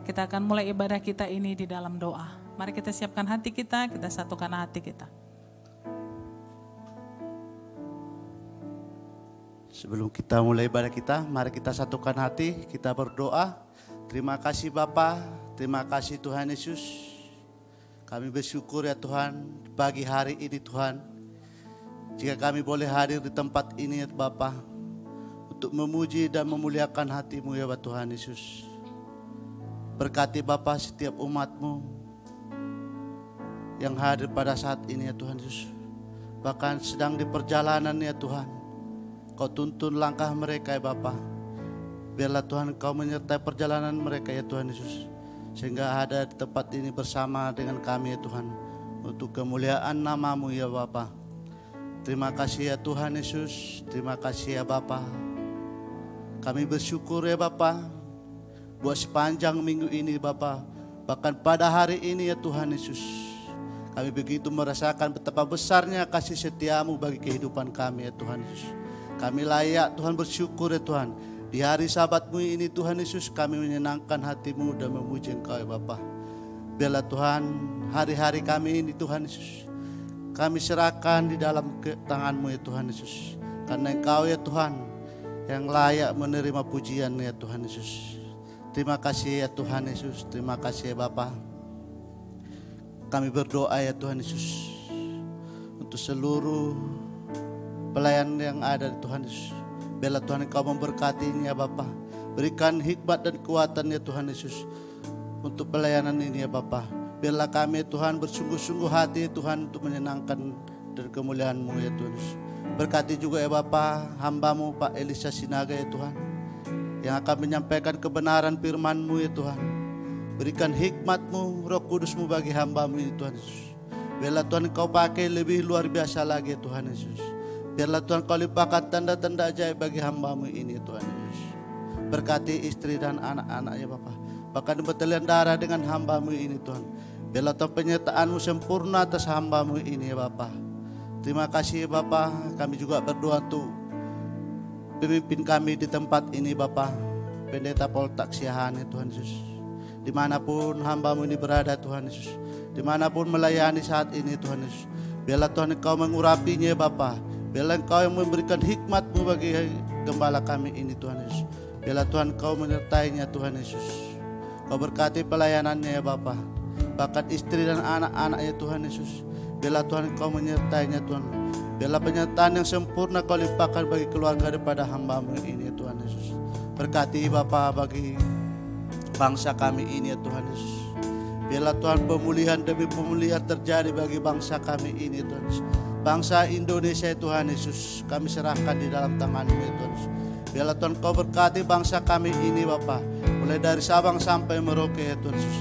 Kita akan mulai ibadah kita ini di dalam doa. Mari kita siapkan hati kita satukan hati kita. Sebelum kita mulai ibadah kita, mari kita satukan hati, kita berdoa. Terima kasih Bapa, terima kasih Tuhan Yesus. Kami bersyukur ya Tuhan, pagi hari ini Tuhan. Jika kami boleh hadir di tempat ini ya Bapa, untuk memuji dan memuliakan hati-Mu ya Tuhan Yesus. Berkati Bapa setiap umat-Mu yang hadir pada saat ini ya Tuhan Yesus. Bahkan sedang di perjalanan ya Tuhan, Kau tuntun langkah mereka ya Bapa. Biarlah Tuhan Kau menyertai perjalanan mereka ya Tuhan Yesus. Sehingga ada di tempat ini bersama dengan kami ya Tuhan. Untuk kemuliaan nama-Mu ya Bapa. Terima kasih ya Tuhan Yesus. Terima kasih ya Bapa. Kami bersyukur ya Bapa. Buat sepanjang minggu ini Bapa, bahkan pada hari ini ya Tuhan Yesus, kami begitu merasakan betapa besarnya kasih setia-Mu bagi kehidupan kami ya Tuhan Yesus. Kami layak Tuhan bersyukur ya Tuhan. Di hari Sabat-Mu ini Tuhan Yesus, kami menyenangkan hati-Mu dan memuji Engkau ya Bapa. Biarlah Tuhan hari-hari kami ini Tuhan Yesus, kami serahkan di dalam tangan-Mu ya Tuhan Yesus. Karena Engkau ya Tuhan yang layak menerima pujian ya Tuhan Yesus. Terima kasih ya Tuhan Yesus, terima kasih ya Bapa. Kami berdoa ya Tuhan Yesus untuk seluruh pelayan yang ada di Tuhan Yesus. Biarlah Tuhan Engkau memberkatinya Bapa. Berikan hikmat dan kekuatan ya Tuhan Yesus untuk pelayanan ini ya Bapa. Biarlah kami Tuhan bersungguh-sungguh hati Tuhan untuk menyenangkan dan kemuliaan-Mu ya Tuhan Yesus. Berkati juga ya Bapa hamba-Mu Pak Elisa Sinaga ya Tuhan, yang akan menyampaikan kebenaran firman-Mu ya Tuhan. Berikan hikmat-Mu, Roh Kudus-Mu bagi hamba-Mu ya Tuhan Yesus. Biarlah Tuhan Engkau pakai lebih luar biasa lagi ya Tuhan Yesus. Biarlah Tuhan Kau limpahkan tanda-tanda ajaib bagi hamba-Mu ini ya Tuhan Yesus. Berkati istri dan anak-anaknya Bapa. Bahkan bertalian darah dengan hamba-Mu ini Tuhan. Biarlah Tuhan penyertaan-Mu sempurna atas hamba-Mu ini ya Bapa. Terima kasih ya Bapa. Kami juga berdoa untuk pemimpin kami di tempat ini Bapa, Pendeta Paul Taksiahan ya Tuhan Yesus. Dimanapun hamba-Mu ini berada Tuhan Yesus, dimanapun melayani saat ini Tuhan Yesus. Biarlah Tuhan Engkau mengurapinya Bapa. Biarlah Engkau yang memberikan hikmat-Mu bagi gembala kami ini Tuhan Yesus. Biarlah Tuhan Engkau menyertainya Tuhan Yesus. Kau berkati pelayanannya ya Bapa. Bahkan istri dan anak-anaknya Tuhan Yesus. Biarlah Tuhan Engkau menyertainya Tuhan. Biarlah penyertaan yang sempurna Kau limpahkan bagi keluarga daripada hamba-Mu ini ya Tuhan Yesus. Berkati Bapa bagi bangsa kami ini ya Tuhan Yesus. Biarlah Tuhan pemulihan demi pemulihan terjadi bagi bangsa kami ini ya Tuhan Yesus. Bangsa Indonesia ya Tuhan Yesus, kami serahkan di dalam tangan-Mu ya Tuhan Yesus. Biarlah Tuhan Kau berkati bangsa kami ini Bapa, mulai dari Sabang sampai Merauke ya Tuhan Yesus.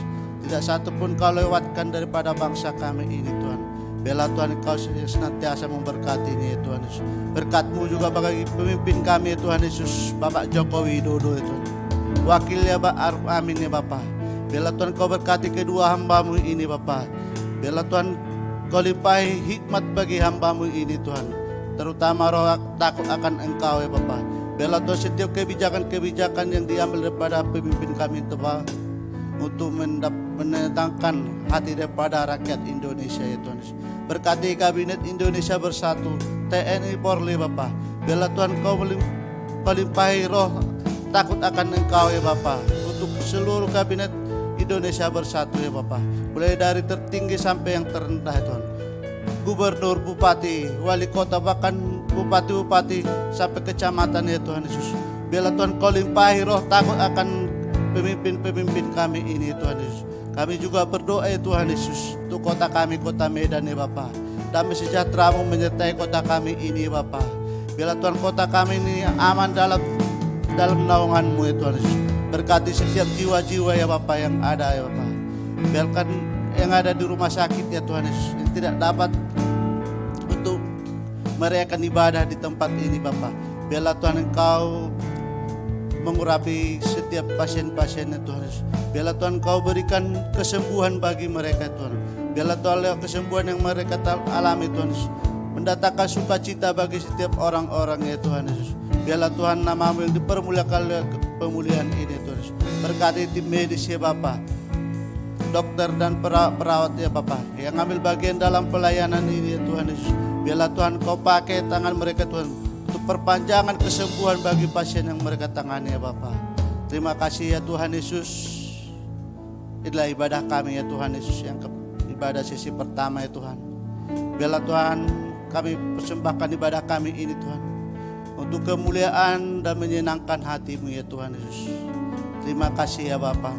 Tidak satu pun Kau lewatkan daripada bangsa kami ini Tuhan. Biarlah Tuhan Engkau senantiasa memberkatinya ya Tuhan Yesus. Berkat-Mu juga bagi pemimpin kami ya Tuhan Yesus, Bapak Joko Widodo ya Tuhan. Wakilnya Pak Arif Amin ya Bapak. Biarlah Tuhan Kau berkati kedua hamba-Mu ini Bapak. Biarlah Tuhan Kau limpahi hikmat bagi hamba-Mu ini Tuhan. Terutama roh takut akan Engkau ya Bapak. Biarlah Tuhan setiap kebijakan-kebijakan yang diambil daripada pemimpin kami Bapak, untuk menenangkan hati daripada rakyat Indonesia ya Tuhan Yesus. Berkati kabinet Indonesia Bersatu, TNI Polri Bapak. Biarlah Tuhan Kau melimpahi roh takut akan Engkau ya Bapak, untuk seluruh kabinet Indonesia Bersatu ya Bapak. Mulai dari tertinggi sampai yang terendah ya Tuhan. Gubernur, bupati, wali kota, bahkan bupati-bupati sampai kecamatan ya Tuhan Yesus. Biarlah Tuhan Kau limpahi roh takut akan pemimpin-pemimpin kami ini Tuhan Yesus. Kami juga berdoa ya Tuhan Yesus untuk kota kami, kota Medan ya Bapa. Damai sejahtera-Mu menyertai kota kami ini Bapa. Biarlah Tuhan kota kami ini aman dalam naungan-Mu ya Tuhan Yesus. Berkati setiap jiwa-jiwa ya Bapa yang ada ya Bapa. Biarkan yang ada di rumah sakit ya Tuhan Yesus, yang tidak dapat untuk merayakan ibadah di tempat ini Bapa. Biarlah Tuhan Engkau mengurapi setiap pasien-pasien Tuhan Yesus. Biarlah Tuhan Kau berikan kesembuhan bagi mereka Tuhan. Biarlah Tuhan lewat kesembuhan yang mereka alami Tuhan Yesus, mendatangkan sukacita bagi setiap orang-orang ya Tuhan Yesus. Biarlah Tuhan nama-Mu yang dipermuliakan lewat pemulihan ini Tuhan Yesus. Berkati tim medis ya Bapa, dokter dan perawat ya Bapa, yang ambil bagian dalam pelayanan ini ya Tuhan Yesus. Biarlah Tuhan Kau pakai tangan mereka Tuhan, untuk perpanjangan kesembuhan bagi pasien yang mereka tangani ya Bapa. Terima kasih ya Tuhan Yesus. Inilah ibadah kami ya Tuhan Yesus, yang ibadah sesi pertama ya Tuhan. Biarlah Tuhan kami persembahkan ibadah kami ini Tuhan, untuk kemuliaan dan menyenangkan hati-Mu ya Tuhan Yesus. Terima kasih ya Bapa.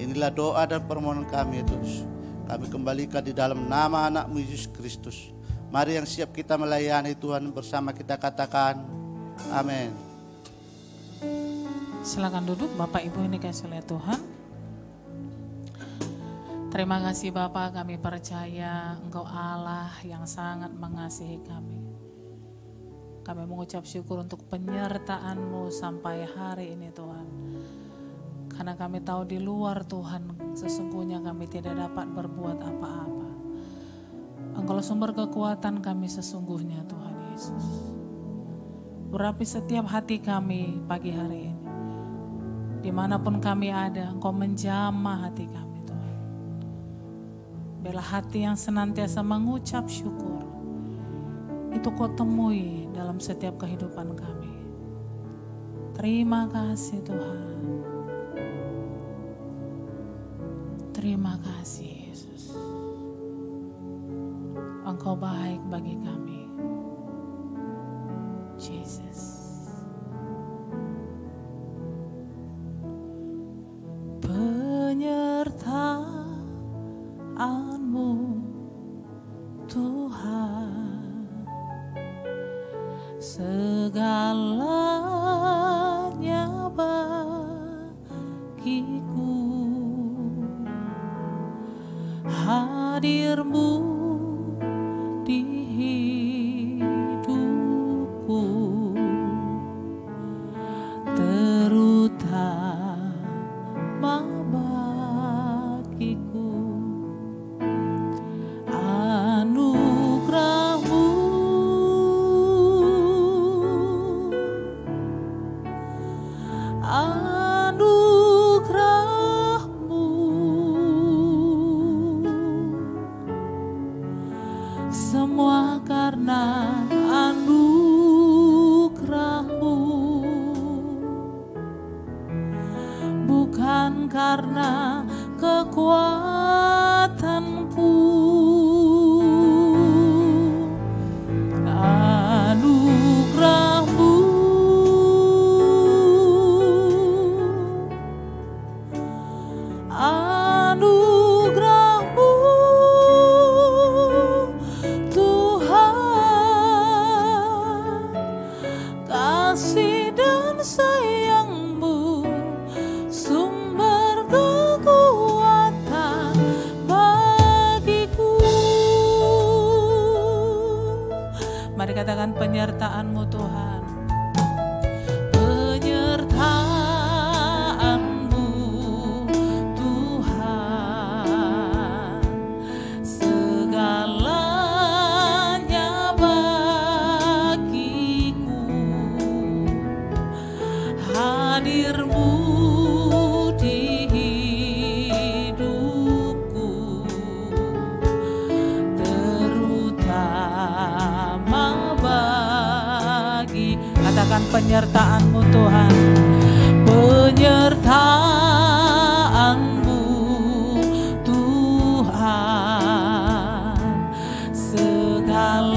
Inilah doa dan permohonan kami ya Tuhan. Kami kembalikan di dalam nama anak-Mu Yesus Kristus. Mari yang siap kita melayani Tuhan bersama kita katakan amin. Silakan duduk Bapak Ibu ini kasih oleh Tuhan. Terima kasih Bapak, kami percaya Engkau Allah yang sangat mengasihi kami. Kami mengucap syukur untuk penyertaan-Mu sampai hari ini Tuhan. Karena kami tahu di luar Tuhan sesungguhnya kami tidak dapat berbuat apa-apa. Engkau sumber kekuatan kami sesungguhnya Tuhan Yesus. Urapi setiap hati kami pagi hari ini. Dimanapun kami ada, Engkau menjamah hati kami Tuhan. Biarlah hati yang senantiasa mengucap syukur, itu Kau temui dalam setiap kehidupan kami. Terima kasih Tuhan. Terima kasih Yesus. Engkau baik bagi kami. Jesus. Penyertaan-Mu Tuhan, segalanya bagiku. Hadir-Mu di hidupku, terutama bagiku. Anugerah-Mu semua karena anugerah-Mu, bukan karena kekuatanku. Anugerah-Mu kasih dan sayang-Mu, sumber kekuatan bagiku. Mari katakan penyertaan-Mu Tuhan. Penyertaan-Mu Tuhan, segalanya bagiku. Hadir-Mu di hidupku, terutama bagi, katakan penyertaan-Mu Tuhan. Penyertaan-Mu Tuhan, segalanya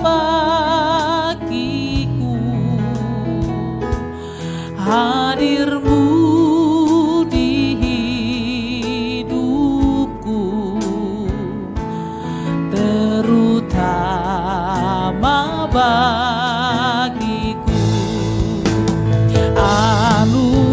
bagiku. Hadir-Mu di hidupku, terutama bagiku. Anugerah-Mu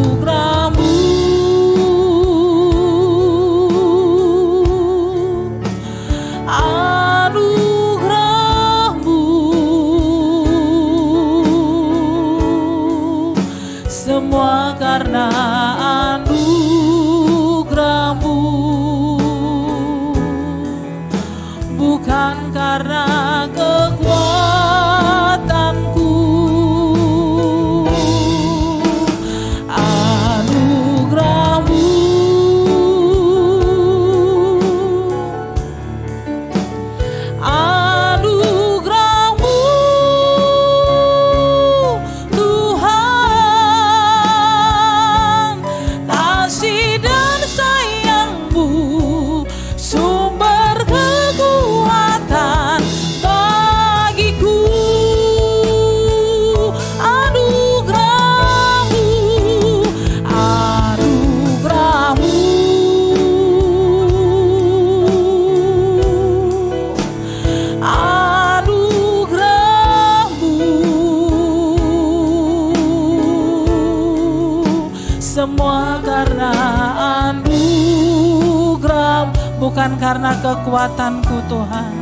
bukan karena kekuatanku Tuhan,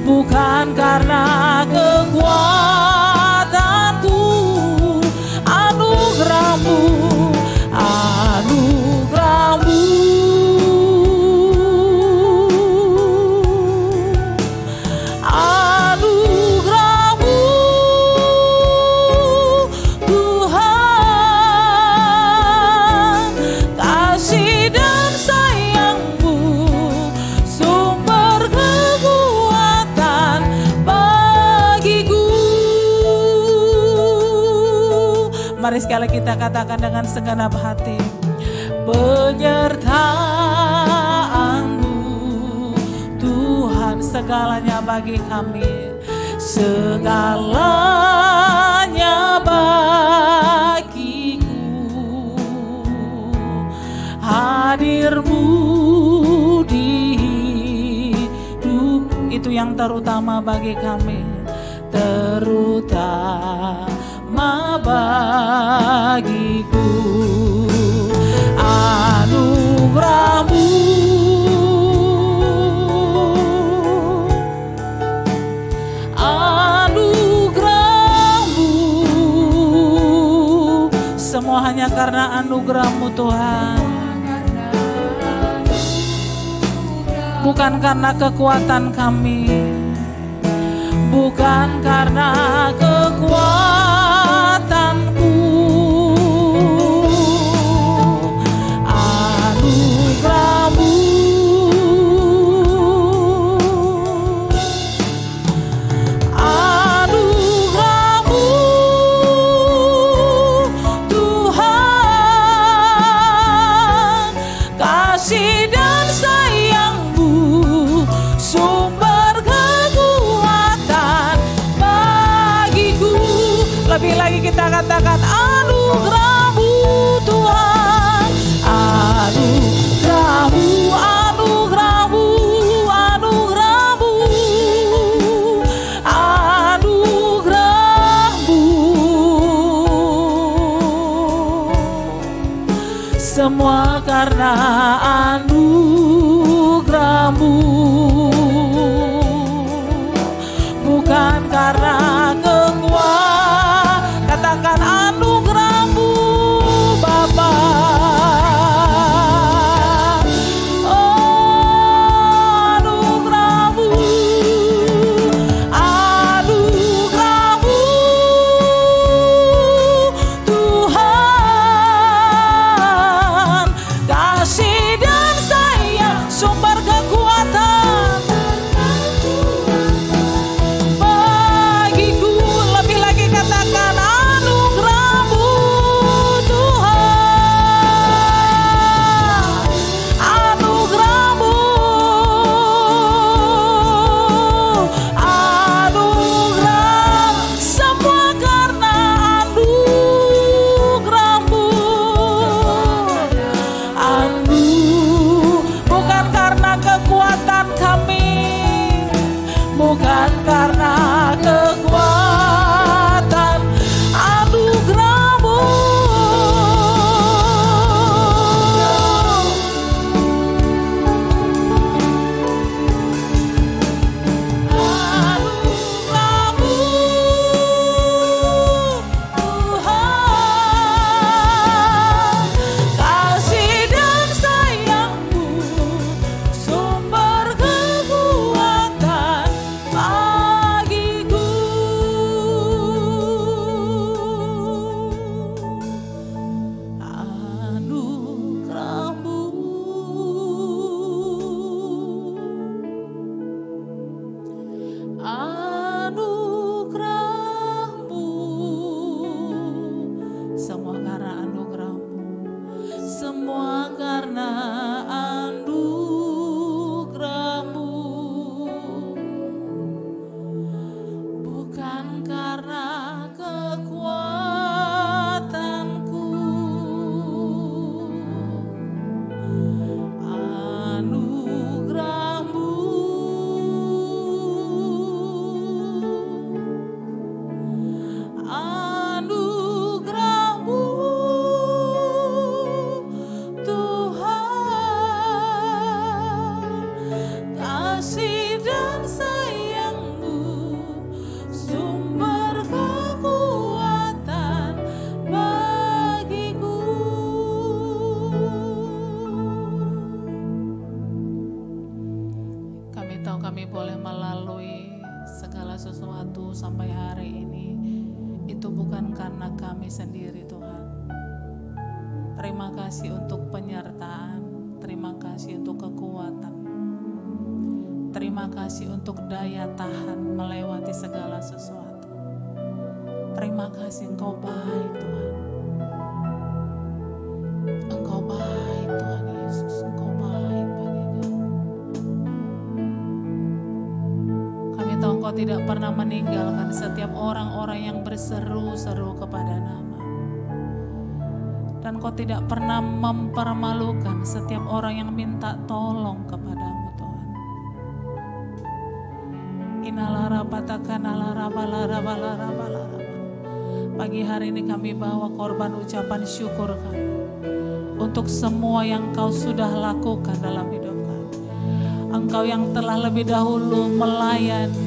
bukan karena kekuatanku, anugerah-Mu, anugerah-Mu, anugerah-Mu Tuhan, kasih dan sayang-Mu, sumber kekuatan bagiku. Mari sekali kita katakan dengan segenap hati, penyertaan-Mu Tuhan segalanya bagi kami, segalanya bagiku. Hadir-Mu di hidup itu yang terutama bagi kami, terutama bagiku. Anugerah-Mu, anugerah-Mu, semua hanya karena anugerah-Mu Tuhan, bukan karena kekuatan kami, bukan karena kekuatanku. Anugerah-Mu, anugerah-Mu Tuhan, kasih dan sayang-Mu, sumber kekuatan bagiku. tahu kami boleh melalui segala sesuatu sampai hari ini, itu bukan karena kami sendiri Tuhan. Terima kasih untuk penyertaan, terima kasih untuk kekuatan, terima kasih untuk daya tahan melewati segala sesuatu. Terima kasih, Engkau baik Tuhan. Engkau baik Tuhan Yesus, Engkau baik bagi kami. Kami tahu Engkau tidak pernah meninggalkan setiap orang-orang yang berseru-seru kepada nama. Dan Kau tidak pernah mempermalukan setiap orang yang minta tolong kepadamu Tuhan. Pagi hari ini kami bawa korban ucapan syukur kami untuk semua yang Kau sudah lakukan dalam hidup kami. Engkau yang telah lebih dahulu melayani,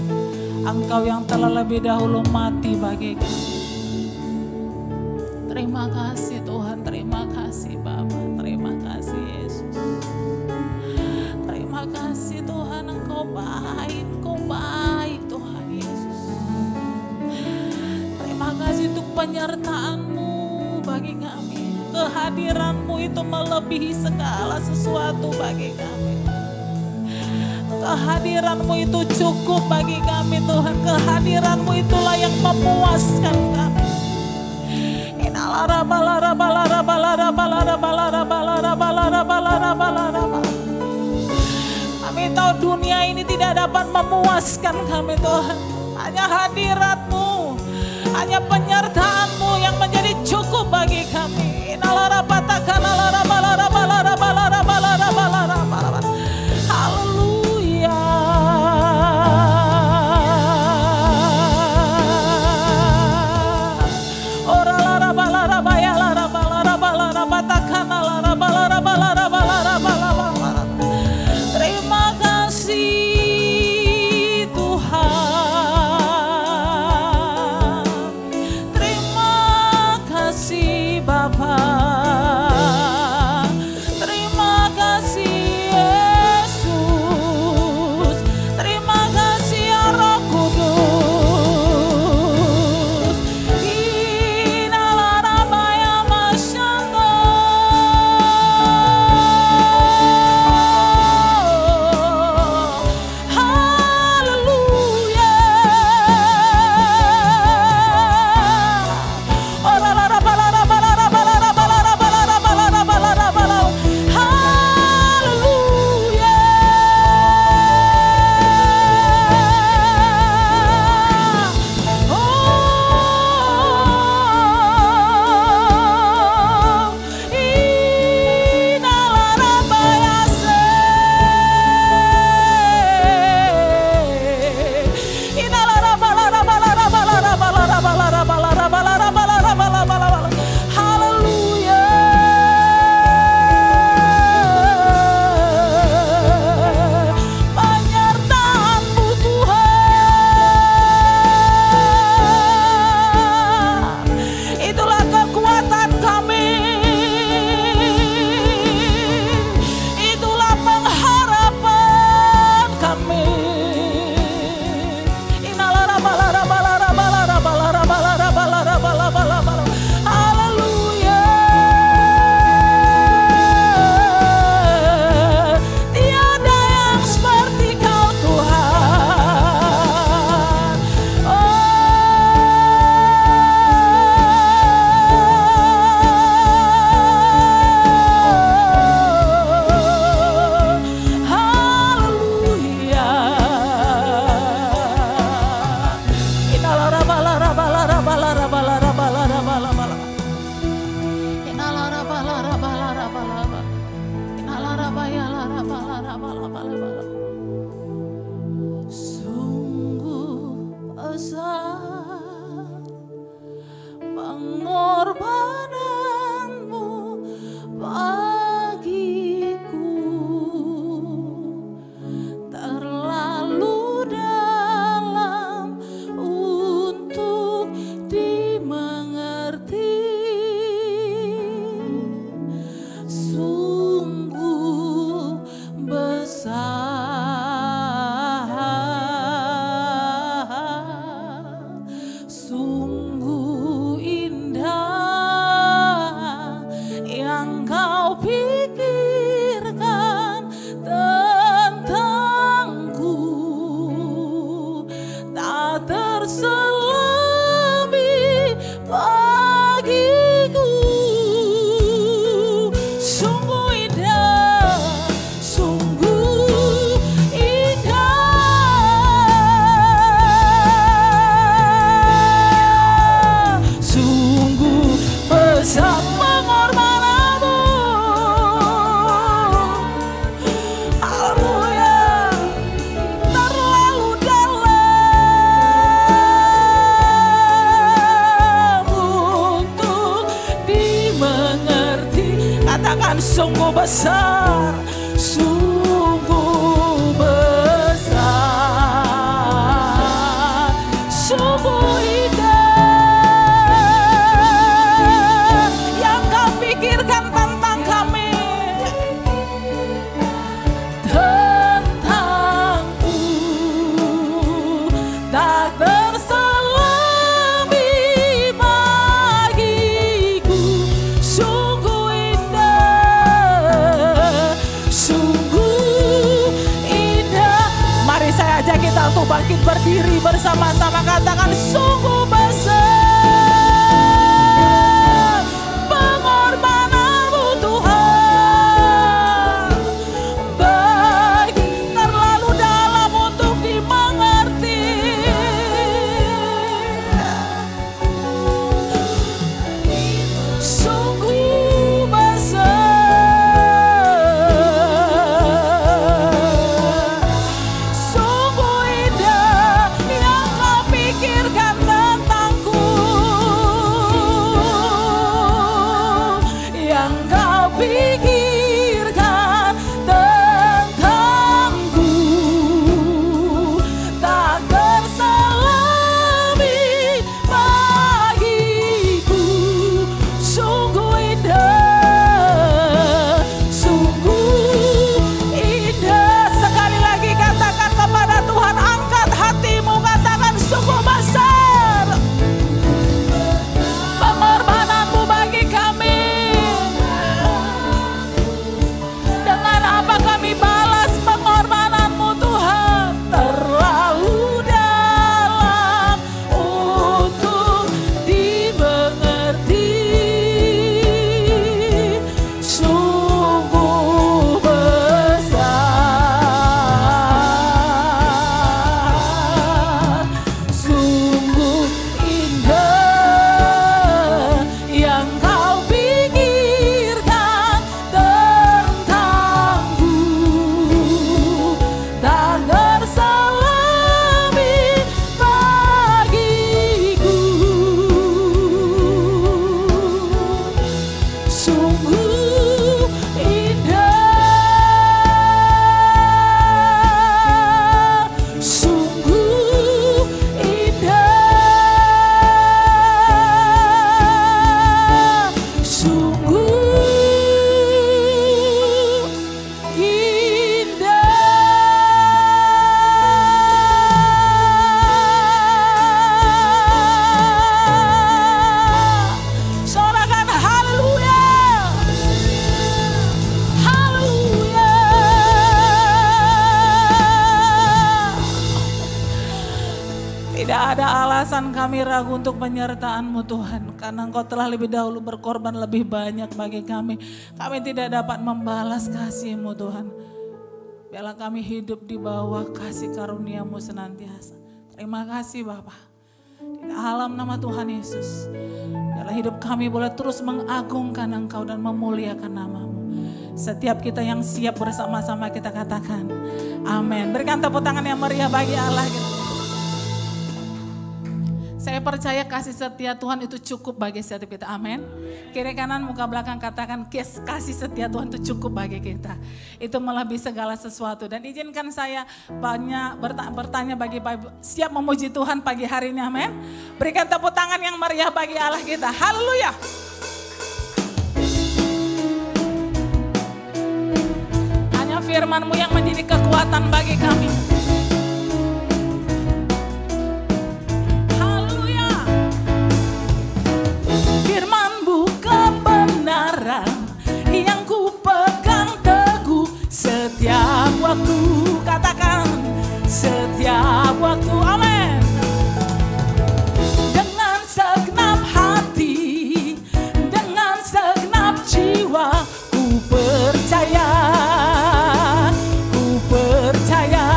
Engkau yang telah lebih dahulu mati bagi kami. Terima kasih Tuhan, terima kasih Bapa, terima kasih Yesus. Terima kasih Tuhan, Engkau baik Tuhan Yesus. Terima kasih untuk penyertaan-Mu bagi kami. Kehadiran-Mu itu melebihi segala sesuatu bagi kami. Kehadiran-Mu itu cukup bagi kami Tuhan. Kehadiran-Mu itulah yang memuaskan kami. Kami tahu dunia ini tidak dapat memuaskan kami Tuhan. Hanya hadirat-Mu, hanya penyertaan-Mu yang menjadi cukup bagi kami. Haleluya. Terima kasih Tuhan. Terima kasih Bapa. besar, sungguh besar, sungguh indah yang kau pikirkan tentang kami, tentangku tak terselami bagiku, sungguh indah, sungguh indah. Mari saya ajak kita untuk bangkit berdiri bersama-sama, katakan sungguh besar pengorbananmu Tuhan, baik terlalu dalam untuk dimengerti. Sungguh besar, sungguh indah yang kau pikirkan tentangku, yang kau pikirkan tentangku tak terselami bagiku, sungguh indah, sungguh indah. Sekali lagi katakan kepada Tuhan, angkat hatimu, katakan sungguh besar pengorbananmu bagi kami. Dengan apa kami balas pengorbananmu Tuhan? Terlalu dalam untuk dimengerti, sungguh besar, sungguh indah yang kau pikirkan tentangku, tak terselami bagiku, sungguh indah, sungguh indah, sungguh indah. Sorakan haleluya, haleluya. Tidak ada alasan kami ragu untuk penyertaan-Mu Tuhan, karena Engkau telah lebih dahulu berkorban lebih banyak bagi kami. Kami tidak dapat membalas kasih-Mu Tuhan. Biarlah kami hidup di bawah kasih karunia-Mu senantiasa. Terima kasih Bapa. Di dalam nama Tuhan Yesus, biarlah hidup kami boleh terus mengagungkan Engkau dan memuliakan nama-Mu. Setiap kita yang siap bersama-sama kita katakan amin. Berikan tepuk tangan yang meriah bagi Allah. Saya percaya kasih setia Tuhan itu cukup bagi setiap kita. Amin. Kiri kanan muka belakang katakan kasih setia Tuhan itu cukup bagi kita. Itu melebihi segala sesuatu. Dan izinkan saya banyak bertanya bagi siap memuji Tuhan pagi hari ini. Amin. Berikan tepuk tangan yang meriah bagi Allah kita. Haleluya. Hanya firman-Mu yang menjadi kekuatan bagi kami. Firman-Mu kebenaran yang ku pegang teguh setiap waktu. Katakan setiap waktu. Amin. Dengan segenap hati, dengan segenap jiwa, ku percaya, ku percaya.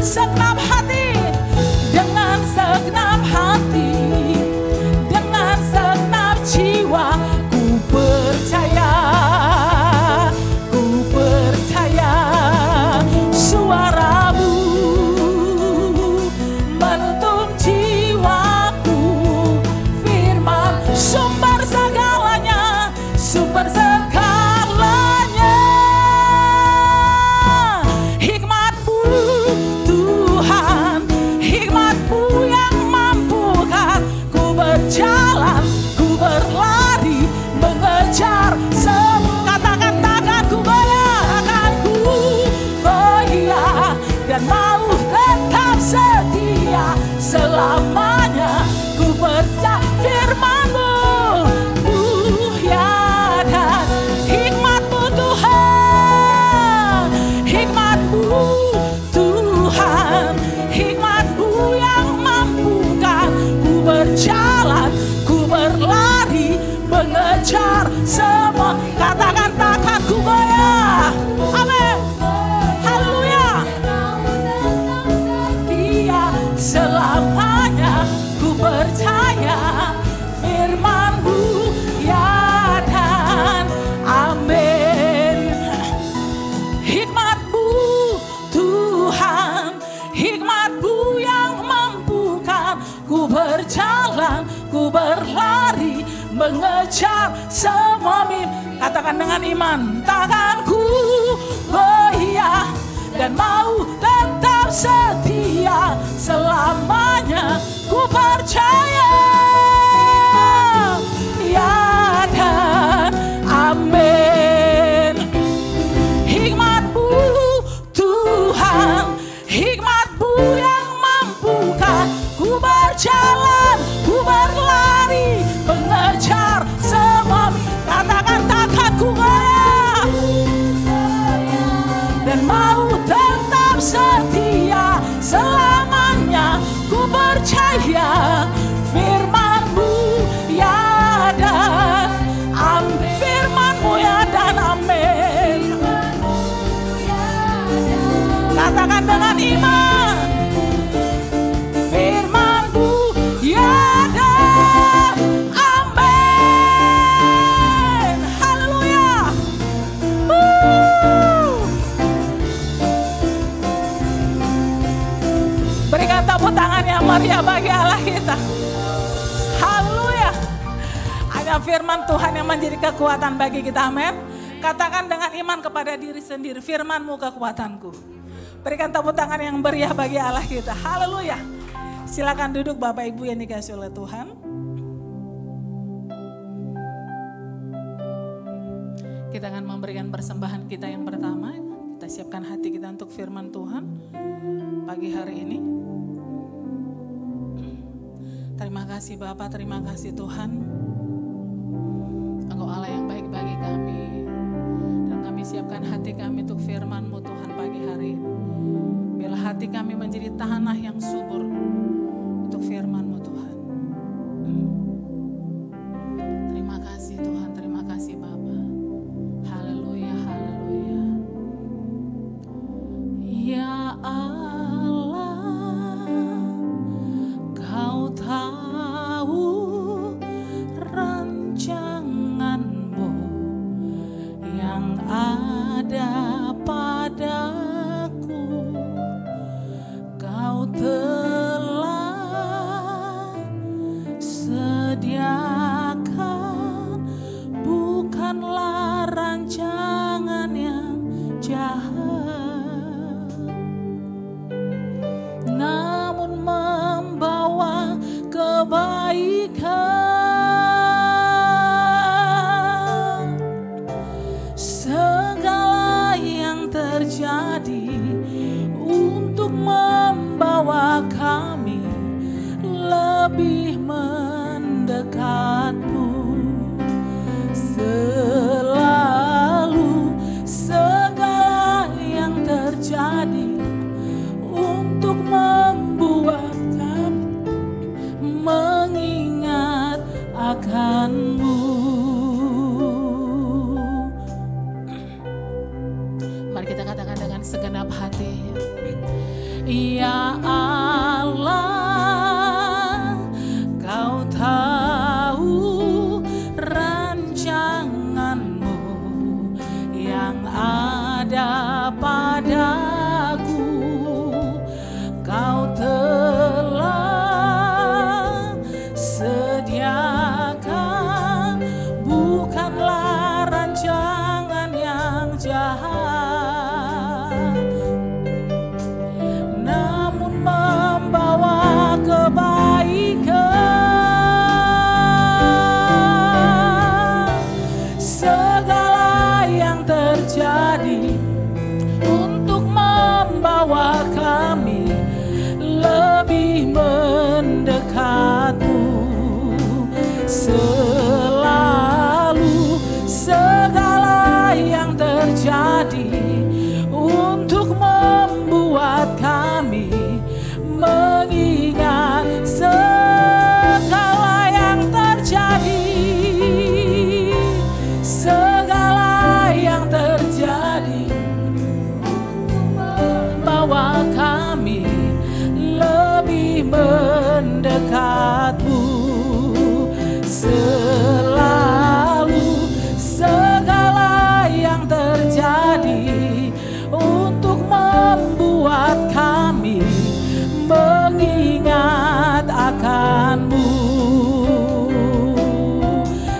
segenap hati, dengan segenap hati, dengan segenap jiwa. Ku percaya suaramu menuntun jiwaku. Firman sumber segalanya, sumber segalanya. Hikmat-Mu Tuhan, hikmat-Mu yang mampukan ku berjalan, ku berlari, mengejar semua. Katakan tanganku goyah, tanganku goyah, dan mau tetap setia selamanya. Ku percaya firman-Mu, ya, dan hikmat-Mu Tuhan, hikmat-Mu Tuhan, hikmat-Mu yang mampukan ku berjalan, ku berlari, mengejar semua. Katakan tanganku goyah, amin, haleluya. Dia selamanya, ku percaya firman-Mu, ya, dan amin. Hikmat-Mu Tuhan, hikmat-Mu yang mampukan ku berjalan, ku berlari, mengejar semua mimpi. Katakan dengan iman, tanganku goyah dan mau tetap setia selamanya. Ku percaya, ya, dan amin. Hikmat-Mu Tuhan, hikmat-Mu yang mampukan ku berjalan, ku berlari, mengejar semua. Katakan tanganku goyah dan mau tetap setia selamanya. Ku percaya firman-Mu, ya, dan amin. Firman-Mu, ya, dan amin. Katakan dengan iman, firman-Mu, ya, dan amin. Haleluya. Berikan tepuk tangan yang meriah bagi Allah kita. Haleluya. Hanya firman Tuhan yang menjadi kekuatan bagi kita, amin. Katakan dengan iman kepada diri sendiri, firman-Mu kekuatanku. Berikan tepuk tangan yang meriah bagi Allah kita. Haleluya. Silakan duduk Bapak Ibu yang dikasihi oleh Tuhan. Kita akan memberikan persembahan kita yang pertama. Kita siapkan hati kita untuk firman Tuhan pagi hari ini. Terima kasih Bapak, terima kasih Tuhan. Engkau Allah yang baik bagi kami. Dan kami siapkan hati kami untuk firman-Mu Tuhan pagi hari ini. Biarlah hati kami menjadi tanah yang subur untuk firman-Mu Tuhan. Terima kasih Tuhan, terima kasih Bapa. Haleluya, haleluya. Ya Allah, Kau tahu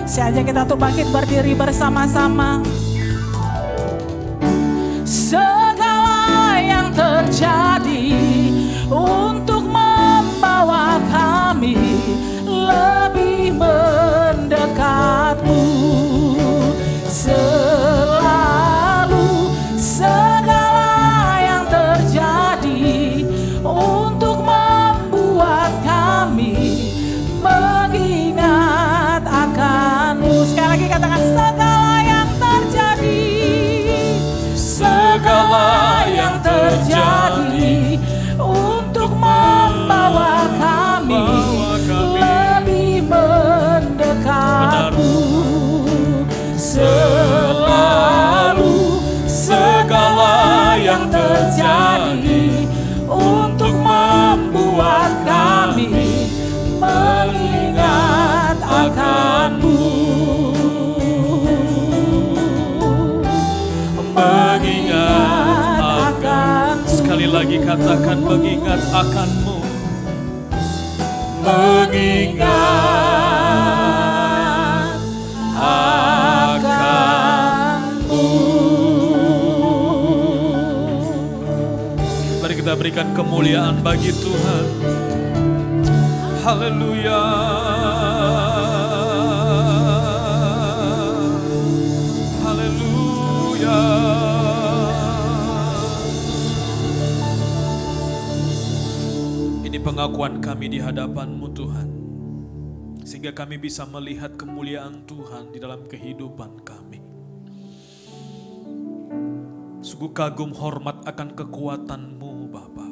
Saya ajak kita untuk bangkit berdiri bersama-sama. Segala yang terjadi untuk membawa kami lebih mendekatmu. Selalu segala yang terjadi untuk membuat kami mengingat akan-Mu. Sekali lagi katakan, segala yang terjadi, segala yang terjadi untuk membawa kami lebih mendekat-Mu. Selalu segala yang terjadi untuk membuat kami mengingat akan-Mu. Mengingat akan. Sekali lagi katakan, mengingat akan-Mu. Mengingat akan-Mu. Mari kita berikan kemuliaan bagi Tuhan. Haleluya. Haleluya. Ini pengakuan kami di hadapan-Mu Tuhan, sehingga kami bisa melihat kemuliaan Tuhan di dalam kehidupan kami. Sungguh kagum hormat akan kekuatan-Mu Bapa.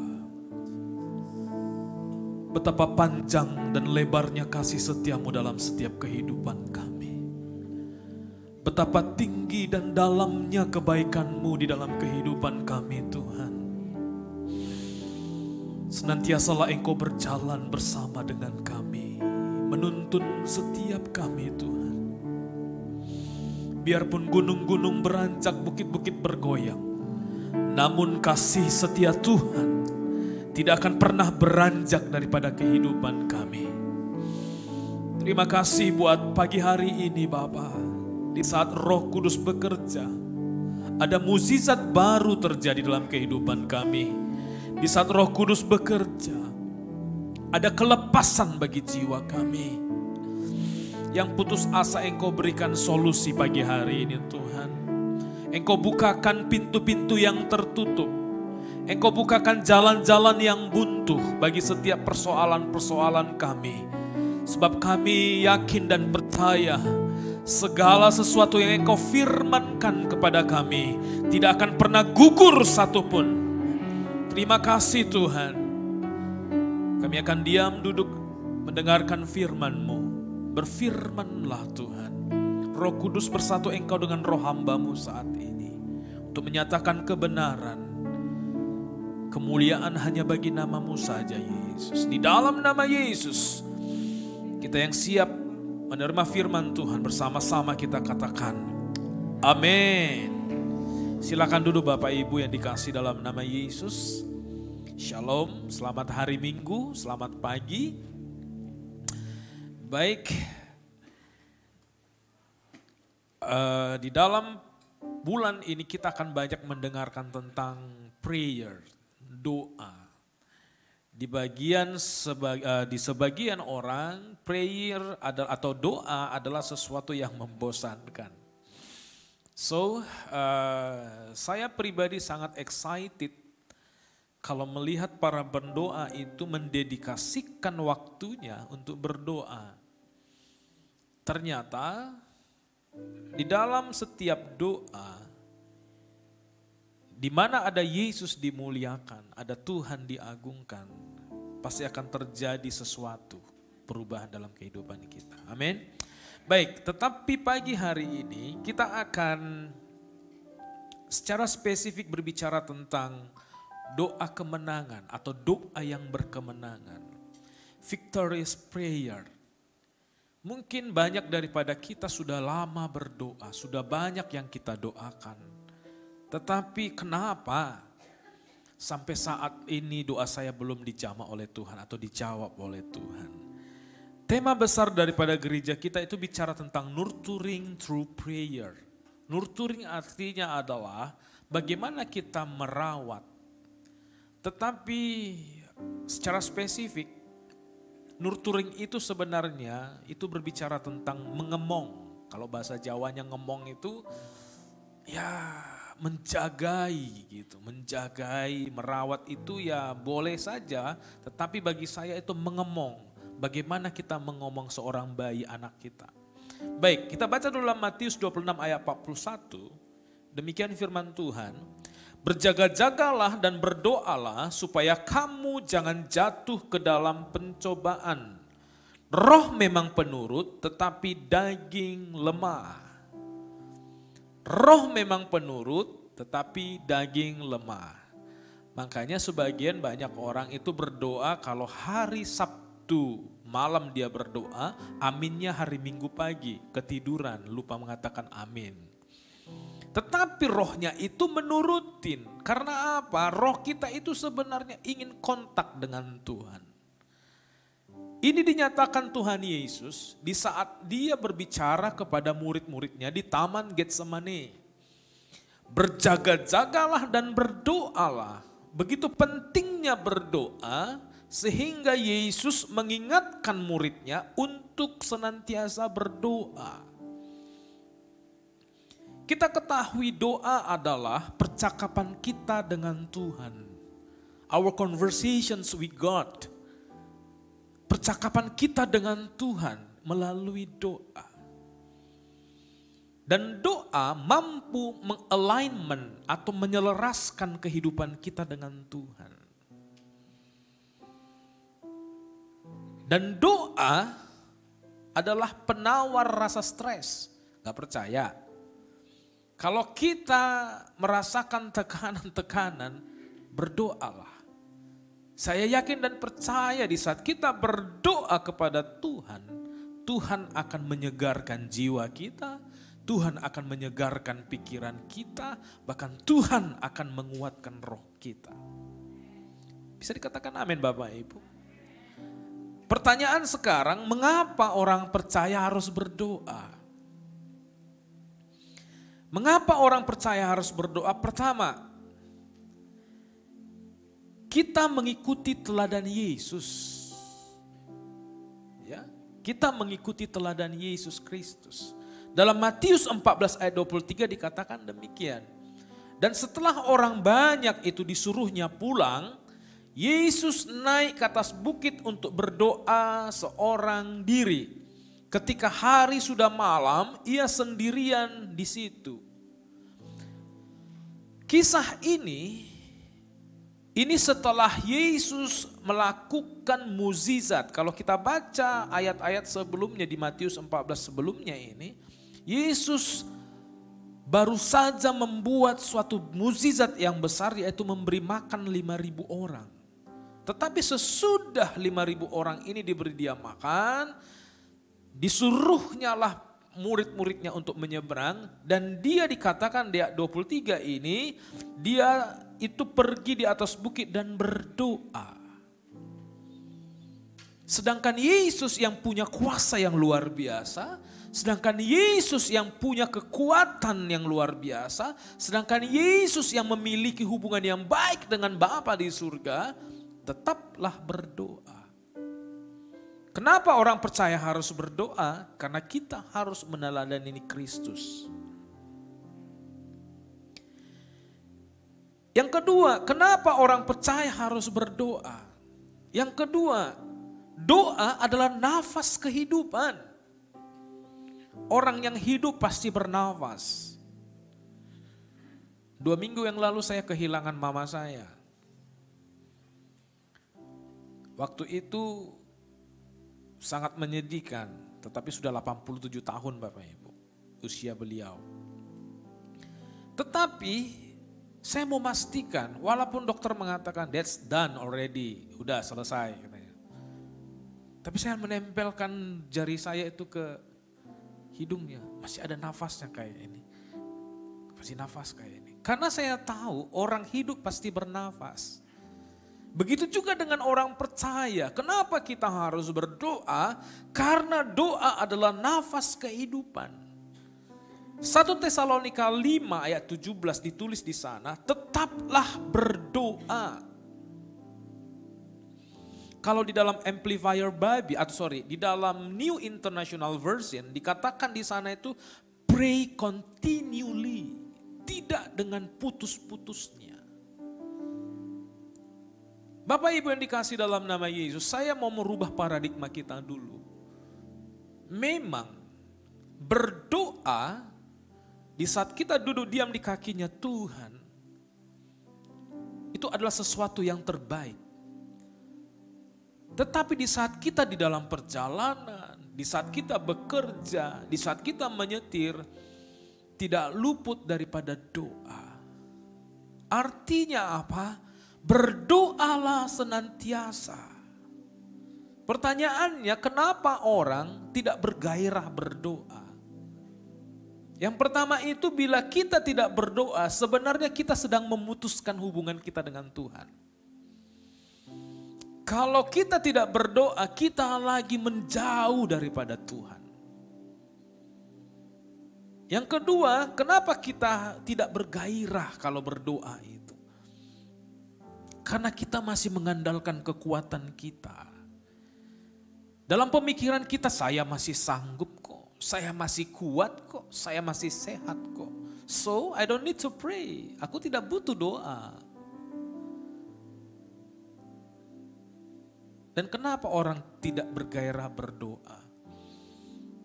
Betapa panjang dan lebarnya kasih setia-Mu dalam setiap kehidupan kami. Betapa tinggi dan dalamnya kebaikan-Mu di dalam kehidupan kami Tuhan. Senantiasalah Engkau berjalan bersama dengan kami, menuntun setiap kami Tuhan. Biarpun gunung-gunung beranjak, bukit-bukit bergoyang, namun kasih setia Tuhan tidak akan pernah beranjak daripada kehidupan kami. Terima kasih buat pagi hari ini Bapa. Di saat Roh Kudus bekerja, ada mukjizat baru terjadi dalam kehidupan kami. Di saat Roh Kudus bekerja, ada kelepasan bagi jiwa kami. Yang putus asa Engkau berikan solusi pagi hari ini Tuhan. Engkau bukakan pintu-pintu yang tertutup. Engkau bukakan jalan-jalan yang buntu bagi setiap persoalan-persoalan kami. Sebab kami yakin dan percaya segala sesuatu yang Engkau firmankan kepada kami tidak akan pernah gugur satupun. Terima kasih Tuhan. Kami akan diam duduk mendengarkan firman-Mu. Berfirmanlah Tuhan. Roh Kudus bersatu Engkau dengan roh hamba-Mu saat ini untuk menyatakan kebenaran. Kemuliaan hanya bagi nama-Mu saja Yesus. Di dalam nama Yesus kita yang siap menerima firman Tuhan bersama-sama kita katakan amin. Silakan duduk Bapak Ibu yang dikasih dalam nama Yesus. Shalom, selamat hari Minggu, selamat pagi. Baik, di dalam bulan ini kita akan banyak mendengarkan tentang prayer, doa. Di sebagian orang, prayer atau doa adalah sesuatu yang membosankan. So, saya pribadi sangat excited kalau melihat para pendoa itu mendedikasikan waktunya untuk berdoa. Ternyata di dalam setiap doa, di mana ada Yesus dimuliakan, ada Tuhan diagungkan, pasti akan terjadi sesuatu perubahan dalam kehidupan kita. Amin. Baik, tetapi pagi hari ini kita akan secara spesifik berbicara tentang doa kemenangan atau doa yang berkemenangan. Victorious prayer. Mungkin banyak daripada kita sudah lama berdoa, sudah banyak yang kita doakan. Tetapi kenapa sampai saat ini doa saya belum dijamah oleh Tuhan atau dijawab oleh Tuhan? Tema besar daripada gereja kita itu bicara tentang nurturing through prayer. Nurturing artinya adalah bagaimana kita merawat. Tetapi secara spesifik, nurturing itu sebenarnya itu berbicara tentang mengemong. Kalau bahasa Jawanya ngemong itu ya menjagai gitu. Menjagai, merawat itu ya boleh saja, tetapi bagi saya itu mengemong. Bagaimana kita mengomong seorang bayi anak kita. Baik, kita baca dulu dalam Matius 26 ayat 41. Demikian firman Tuhan. Berjaga-jagalah dan berdoalah supaya kamu jangan jatuh ke dalam pencobaan. Roh memang penurut tetapi daging lemah. Roh memang penurut tetapi daging lemah. Makanya sebagian banyak orang itu berdoa kalau hari Sabtu malam dia berdoa, aminnya hari Minggu pagi, ketiduran, lupa mengatakan amin. Tetapi rohnya itu menurutin. Karena apa? Roh kita itu sebenarnya ingin kontak dengan Tuhan. Ini dinyatakan Tuhan Yesus di saat dia berbicara kepada murid-muridnya di Taman Getsemani. Berjaga-jagalah dan berdoalah. Begitu pentingnya berdoa, sehingga Yesus mengingatkan muridnya untuk senantiasa berdoa. Kita ketahui doa adalah percakapan kita dengan Tuhan. Our conversations with God. Percakapan kita dengan Tuhan melalui doa. Dan doa mampu mengalignment atau menyelaraskan kehidupan kita dengan Tuhan. Dan doa adalah penawar rasa stres. Gak percaya? Kalau kita merasakan tekanan-tekanan, berdoalah. Saya yakin dan percaya di saat kita berdoa kepada Tuhan, Tuhan akan menyegarkan jiwa kita, Tuhan akan menyegarkan pikiran kita, bahkan Tuhan akan menguatkan roh kita. Bisa dikatakan amin Bapak Ibu? Pertanyaan sekarang, mengapa orang percaya harus berdoa? Mengapa orang percaya harus berdoa? Pertama, kita mengikuti teladan Yesus. Ya, kita mengikuti teladan Yesus Kristus. Dalam Matius 14 ayat 23 dikatakan demikian. Dan setelah orang banyak itu disuruhnya pulang, Yesus naik ke atas bukit untuk berdoa seorang diri. Ketika hari sudah malam, ia sendirian di situ. Kisah ini setelah Yesus melakukan mukjizat. Kalau kita baca ayat-ayat sebelumnya di Matius 14 sebelumnya ini, Yesus baru saja membuat suatu mukjizat yang besar, yaitu memberi makan 5.000 orang. Tetapi sesudah 5.000 orang ini diberi dia makan, disuruhnyalah murid-muridnya untuk menyeberang, dan dia dikatakan di ayat 23 ini, dia itu pergi di atas bukit dan berdoa. Sedangkan Yesus yang punya kuasa yang luar biasa, sedangkan Yesus yang punya kekuatan yang luar biasa, sedangkan Yesus yang memiliki hubungan yang baik dengan Bapa di surga, tetaplah berdoa. Kenapa orang percaya harus berdoa? Karena kita harus meneladani Kristus. Yang kedua, kenapa orang percaya harus berdoa? Yang kedua, doa adalah nafas kehidupan. Orang yang hidup pasti bernafas. 2 minggu yang lalu saya kehilangan mama saya. Waktu itu sangat menyedihkan, tetapi sudah 87 tahun Bapak Ibu, usia beliau. Tetapi saya mau memastikan, walaupun dokter mengatakan that's done already, udah selesai katanya. Tapi saya menempelkan jari saya itu ke hidungnya, masih ada nafasnya kayak ini. Masih nafas kayak ini. Karena saya tahu orang hidup pasti bernafas. Begitu juga dengan orang percaya. Kenapa kita harus berdoa? Karena doa adalah nafas kehidupan. 1 Tesalonika 5 ayat 17 ditulis di sana, tetaplah berdoa. Kalau di dalam Amplifier Bible, di dalam New International Version dikatakan di sana itu pray continually, tidak dengan putus-putusnya. Bapak Ibu yang dikasih dalam nama Yesus, saya mau merubah paradigma kita dulu. Memang berdoa di saat kita duduk diam di kakinya Tuhan, itu adalah sesuatu yang terbaik. Tetapi di saat kita di dalam perjalanan, di saat kita bekerja, di saat kita menyetir, tidak luput daripada doa. Artinya apa? Berdoalah senantiasa. Pertanyaannya, kenapa orang tidak bergairah berdoa? Yang pertama itu, bila kita tidak berdoa, sebenarnya kita sedang memutuskan hubungan kita dengan Tuhan. Kalau kita tidak berdoa, kita lagi menjauh daripada Tuhan. Yang kedua, kenapa kita tidak bergairah kalau berdoa itu? Karena kita masih mengandalkan kekuatan kita. Dalam pemikiran kita, saya masih sanggup kok, saya masih kuat kok, saya masih sehat kok. So I don't need to pray, aku tidak butuh doa. Dan kenapa orang tidak bergairah berdoa?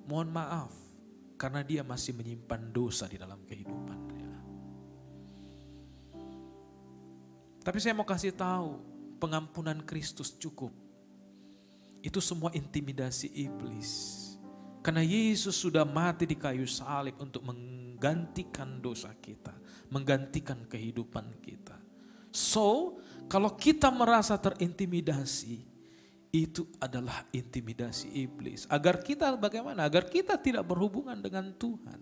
Mohon maaf, karena dia masih menyimpan dosa di dalam kehidupannya. Tapi saya mau kasih tahu, pengampunan Kristus cukup. Itu semua intimidasi iblis. Karena Yesus sudah mati di kayu salib untuk menggantikan dosa kita, menggantikan kehidupan kita. So, kalau kita merasa terintimidasi, itu adalah intimidasi iblis. Agar kita bagaimana? Agar kita tidak berhubungan dengan Tuhan.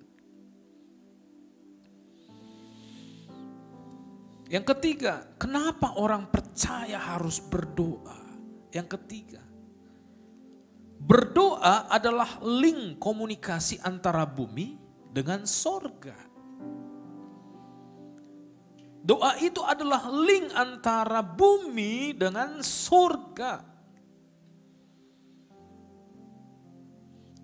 Yang ketiga, kenapa orang percaya harus berdoa? Yang ketiga, berdoa adalah link komunikasi antara bumi dengan sorga. Doa itu adalah link antara bumi dengan sorga.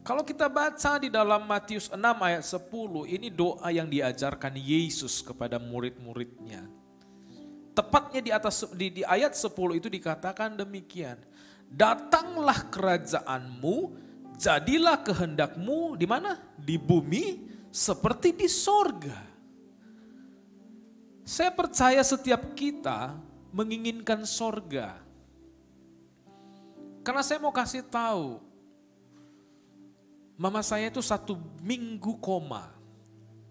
Kalau kita baca di dalam Matius 6 ayat 10, ini doa yang diajarkan Yesus kepada murid-muridnya. Tepatnya di ayat 10 itu dikatakan demikian. Datanglah kerajaanmu, jadilah kehendakmu di mana? Di bumi seperti di sorga. Saya percaya setiap kita menginginkan sorga. Karena saya mau kasih tahu, mama saya itu 1 minggu koma.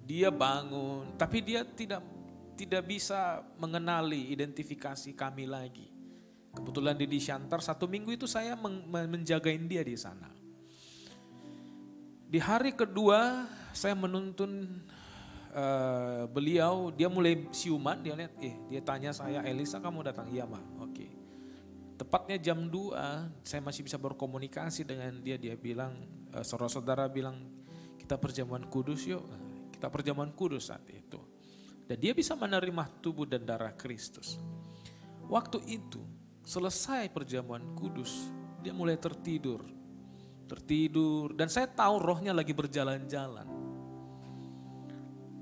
Dia bangun, tapi dia tidak bisa mengenali identifikasi kami lagi. Kebetulan di Shantar 1 minggu itu saya menjagain dia di sana. Di hari kedua saya menuntun beliau, dia mulai siuman, dia lihat, dia tanya saya, Elisa kamu datang? Iya ma, oke. Tepatnya jam 2 saya masih bisa berkomunikasi dengan dia, dia bilang, saudara-saudara bilang kita perjamuan kudus yuk. Kita perjamuan kudus saat itu. Dan dia bisa menerima tubuh dan darah Kristus. Waktu itu selesai perjamuan kudus, dia mulai tertidur. Dan saya tahu rohnya lagi berjalan-jalan.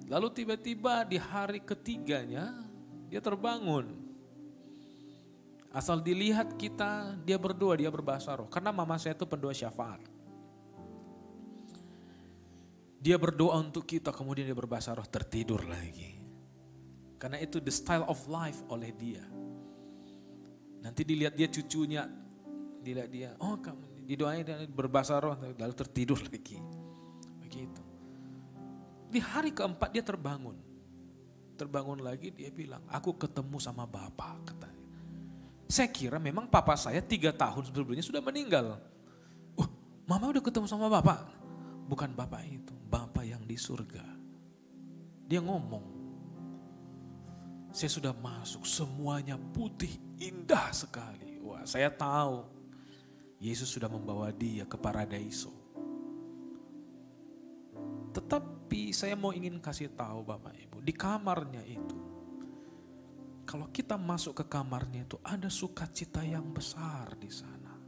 Lalu tiba-tiba di hari ketiganya dia terbangun. Asal dilihat kita, dia berdoa, dia berbahasa roh. Karena mama saya itu pendoa syafaat. Dia berdoa untuk kita, kemudian dia berbahasa roh, tertidur lagi. Karena itu the style of life oleh dia. Nanti dilihat dia cucunya, dilihat dia, oh kamu didoain dia berbahasa roh, lalu tertidur lagi. Begitu. Di hari keempat dia terbangun. Terbangun lagi dia bilang, aku ketemu sama Bapa, katanya. Saya kira memang papa saya 3 tahun sebelumnya sudah meninggal. Mama udah ketemu sama Bapak. Bukan Bapak itu, Bapak yang di surga. Dia ngomong, saya sudah masuk, semuanya putih indah sekali. Wah, saya tahu Yesus sudah membawa dia ke paradiso. Tetapi saya mau ingin kasih tahu Bapak Ibu, di kamarnya itu, kalau kita masuk ke kamarnya itu ada sukacita yang besar di sana.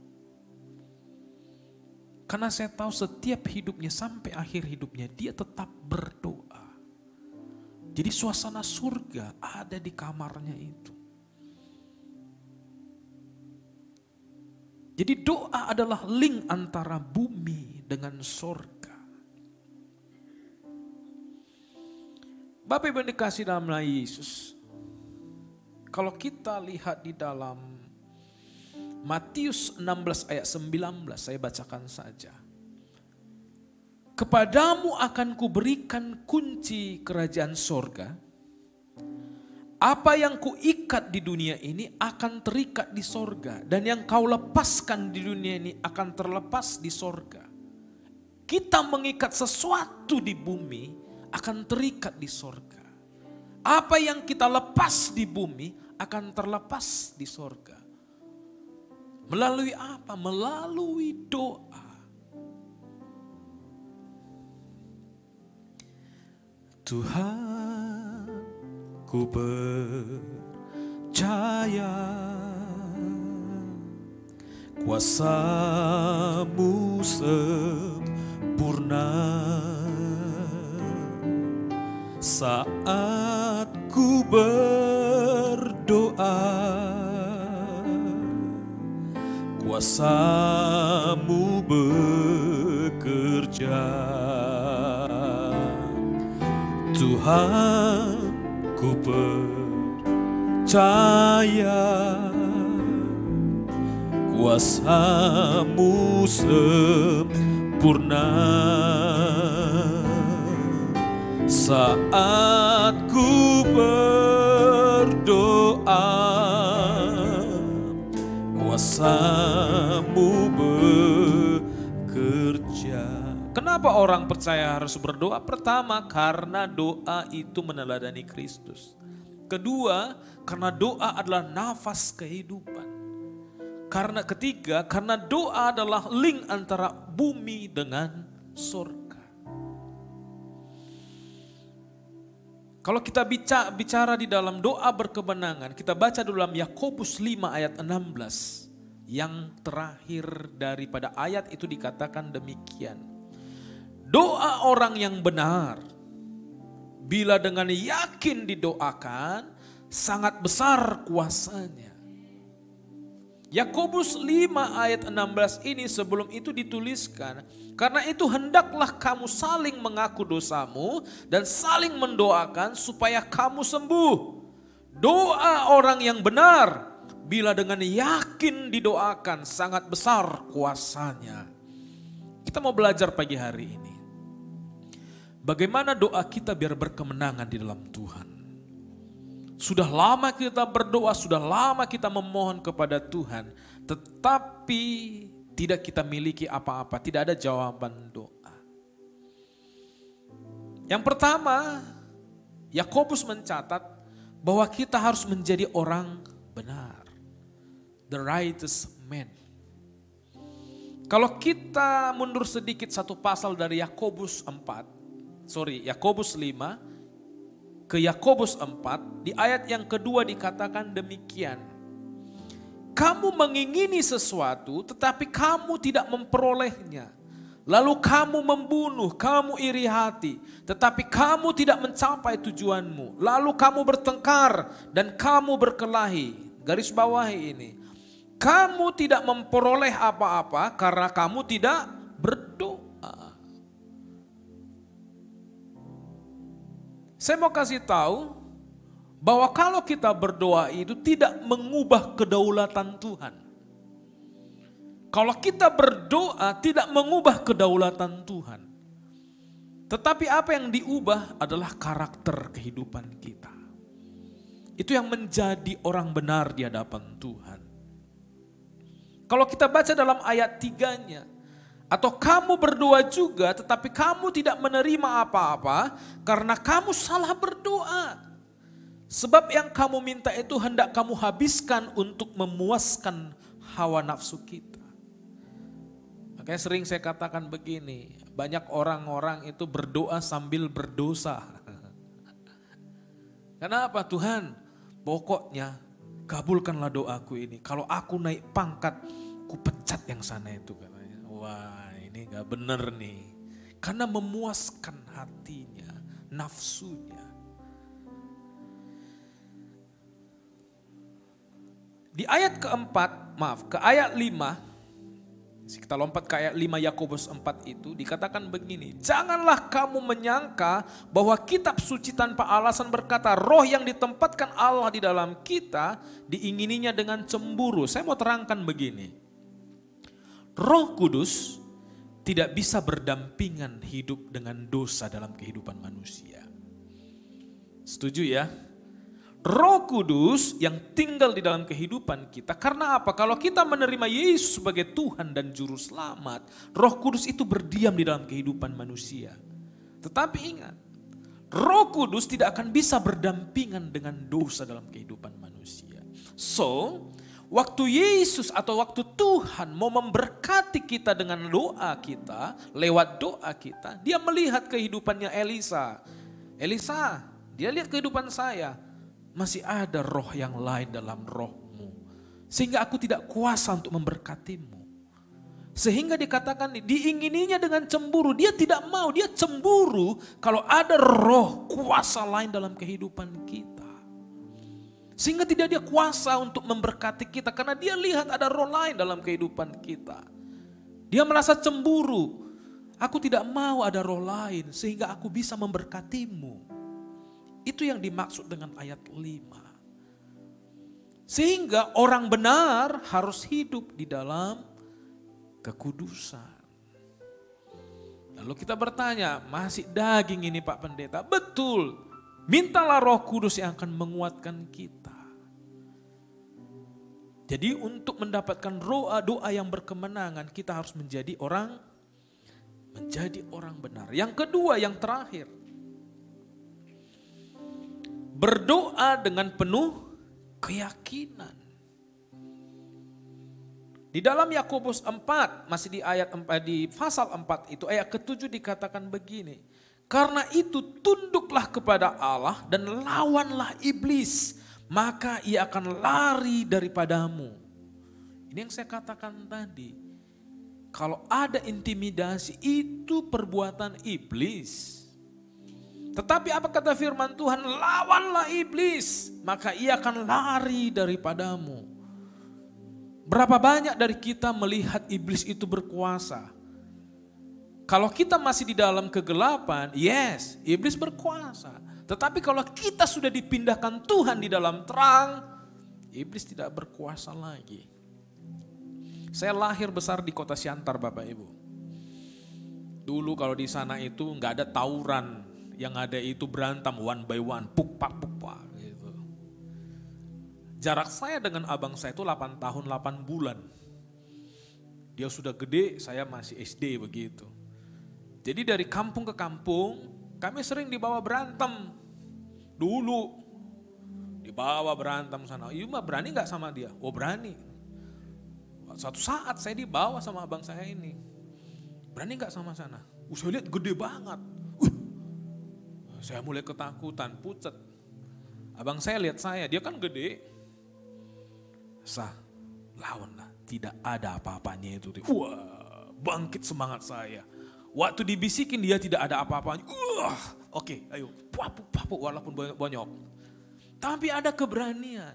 Karena saya tahu setiap hidupnya sampai akhir hidupnya dia tetap berdoa. Jadi suasana surga ada di kamarnya itu. Jadi doa adalah link antara bumi dengan surga. Bapak Ibu yang dikasih dalam nama Yesus, kalau kita lihat di dalam Matius 16 ayat 19, saya bacakan saja. Kepadamu akan kuberikan kunci kerajaan sorga. Apa yang kuikat di dunia ini akan terikat di sorga. Dan yang kau lepaskan di dunia ini akan terlepas di sorga. Kita mengikat sesuatu di bumi akan terikat di sorga. Apa yang kita lepas di bumi akan terlepas di sorga. Melalui apa? Melalui doa. Tuhan, ku percaya kuasa-Mu sempurna saat ku berdoa. Kuasa-Mu bekerja. Tuhan, ku percaya kuasa-Mu sempurna saat ku berdoa. Kuasa-Mu bekerja. Kenapa orang percaya harus berdoa? Pertama, karena doa itu meneladani Kristus. Kedua, karena doa adalah nafas kehidupan. Karena ketiga, karena doa adalah link antara bumi dengan surga. Kalau kita bicara di dalam doa berkemenangan, kita baca dalam Yakobus 5 ayat 16. Yang terakhir daripada ayat itu dikatakan demikian. Doa orang yang benar, bila dengan yakin didoakan, sangat besar kuasanya. Yakobus 5 ayat 16 ini sebelum itu dituliskan, karena itu hendaklah kamu saling mengaku dosamu dan saling mendoakan supaya kamu sembuh. Doa orang yang benar, bila dengan yakin didoakan, sangat besar kuasanya. Kita mau belajar pagi hari ini. Bagaimana doa kita biar berkemenangan di dalam Tuhan. Sudah lama kita berdoa, sudah lama kita memohon kepada Tuhan. Tetapi tidak kita miliki apa-apa, tidak ada jawaban doa. Yang pertama, Yakobus mencatat bahwa kita harus menjadi orang benar. The righteous man. Kalau kita mundur sedikit satu pasal dari Yakobus 5 ke Yakobus 4, di ayat yang kedua dikatakan demikian. Kamu mengingini sesuatu tetapi kamu tidak memperolehnya. Lalu kamu membunuh, kamu iri hati, tetapi kamu tidak mencapai tujuanmu. Lalu kamu bertengkar dan kamu berkelahi. Garis bawahi ini. Kamu tidak memperoleh apa-apa karena kamu tidak berdoa. Saya mau kasih tahu bahwa kalau kita berdoa itu tidak mengubah kedaulatan Tuhan. Kalau kita berdoa tidak mengubah kedaulatan Tuhan. Tetapi apa yang diubah adalah karakter kehidupan kita. Itu yang menjadi orang benar di hadapan Tuhan. Kalau kita baca dalam ayat 3-nya, atau kamu berdoa juga tetapi kamu tidak menerima apa-apa karena kamu salah berdoa. Sebab yang kamu minta itu hendak kamu habiskan untuk memuaskan hawa nafsu kita. Makanya sering saya katakan begini, banyak orang-orang itu berdoa sambil berdosa. Kenapa Tuhan? Pokoknya kabulkanlah doaku ini. Kalau aku naik pangkat, ku pecat yang sana itu katanya. Wah, ini gak bener nih. Karena memuaskan hatinya, nafsunya. Di ayat keempat, ke ayat 5, kita lompat ke ayat 5 Yakobus 4 itu dikatakan begini. Janganlah kamu menyangka bahwa kitab suci tanpa alasan berkata roh yang ditempatkan Allah di dalam kita diingininya dengan cemburu. Saya mau terangkan begini. Roh Kudus tidak bisa berdampingan hidup dengan dosa dalam kehidupan manusia. Setuju ya? Roh Kudus yang tinggal di dalam kehidupan kita. Karena apa? Kalau kita menerima Yesus sebagai Tuhan dan Juru Selamat, Roh Kudus itu berdiam di dalam kehidupan manusia. Tetapi ingat, Roh Kudus tidak akan bisa berdampingan dengan dosa dalam kehidupan manusia. So, waktu Yesus atau waktu Tuhan mau memberkati kita dengan doa kita, lewat doa kita, dia melihat kehidupannya Elisa. Elisa, dia lihat kehidupan saya. Masih ada roh yang lain dalam rohmu. Sehingga aku tidak kuasa untuk memberkatimu. Sehingga dikatakan diingininya dengan cemburu. Dia tidak mau, dia cemburu kalau ada roh kuasa lain dalam kehidupan kita. Sehingga tidak dia kuasa untuk memberkati kita. Karena dia lihat ada roh lain dalam kehidupan kita. Dia merasa cemburu. Aku tidak mau ada roh lain sehingga aku bisa memberkatimu. Itu yang dimaksud dengan ayat 5. Sehingga orang benar harus hidup di dalam kekudusan. Lalu kita bertanya, masih daging ini Pak Pendeta? Betul, mintalah Roh Kudus yang akan menguatkan kita. Jadi untuk mendapatkan doa yang berkemenangan, kita harus menjadi orang benar. Yang kedua, yang terakhir, berdoa dengan penuh keyakinan. Di dalam Yakobus 4, masih di ayat 4, di pasal 4 itu ayat ke-7 dikatakan begini. Karena itu tunduklah kepada Allah dan lawanlah iblis, maka ia akan lari daripadamu. Ini yang saya katakan tadi. Kalau ada intimidasi itu perbuatan iblis. Tetapi apa kata firman Tuhan? Lawanlah iblis, maka ia akan lari daripadamu. Berapa banyak dari kita melihat iblis itu berkuasa? Kalau kita masih di dalam kegelapan, yes, iblis berkuasa. Tetapi kalau kita sudah dipindahkan Tuhan di dalam terang, iblis tidak berkuasa lagi. Saya lahir besar di kota Siantar Bapak Ibu. Dulu kalau di sana itu nggak ada tawuran. Yang ada itu berantem one by one, pukpak gitu. Jarak saya dengan abang saya itu 8 tahun 8 bulan. Dia sudah gede, saya masih SD begitu. Jadi dari kampung ke kampung, kami sering dibawa berantem. Dulu dibawa berantem sana. Iya mah berani gak sama dia? Oh berani. Suatu saat saya dibawa sama abang saya ini. Berani gak sama sana? Saya lihat gede banget. Saya mulai ketakutan, pucat. Abang saya lihat saya, dia kan gede. Lawanlah, tidak ada apa-apanya itu. Wah, bangkit semangat saya. Waktu dibisikin dia tidak ada apa-apanya. Oke, ayo, papuk, walaupun bonyok. Tapi ada keberanian.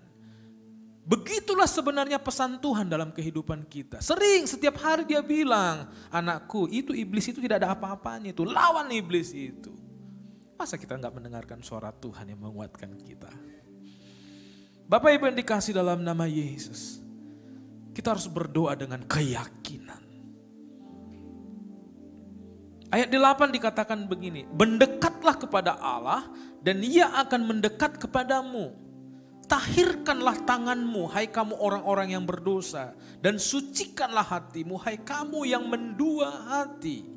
Begitulah sebenarnya pesan Tuhan dalam kehidupan kita. Sering setiap hari dia bilang, anakku itu iblis itu tidak ada apa-apanya itu. Lawan iblis itu. Masa kita nggak mendengarkan suara Tuhan yang menguatkan kita? Bapak Ibu yang dikasih dalam nama Yesus, kita harus berdoa dengan keyakinan. Ayat 8 dikatakan begini, mendekatlah kepada Allah dan Ia akan mendekat kepadamu. Tahirkanlah tanganmu, hai kamu orang-orang yang berdosa, dan sucikanlah hatimu, hai kamu yang mendua hati.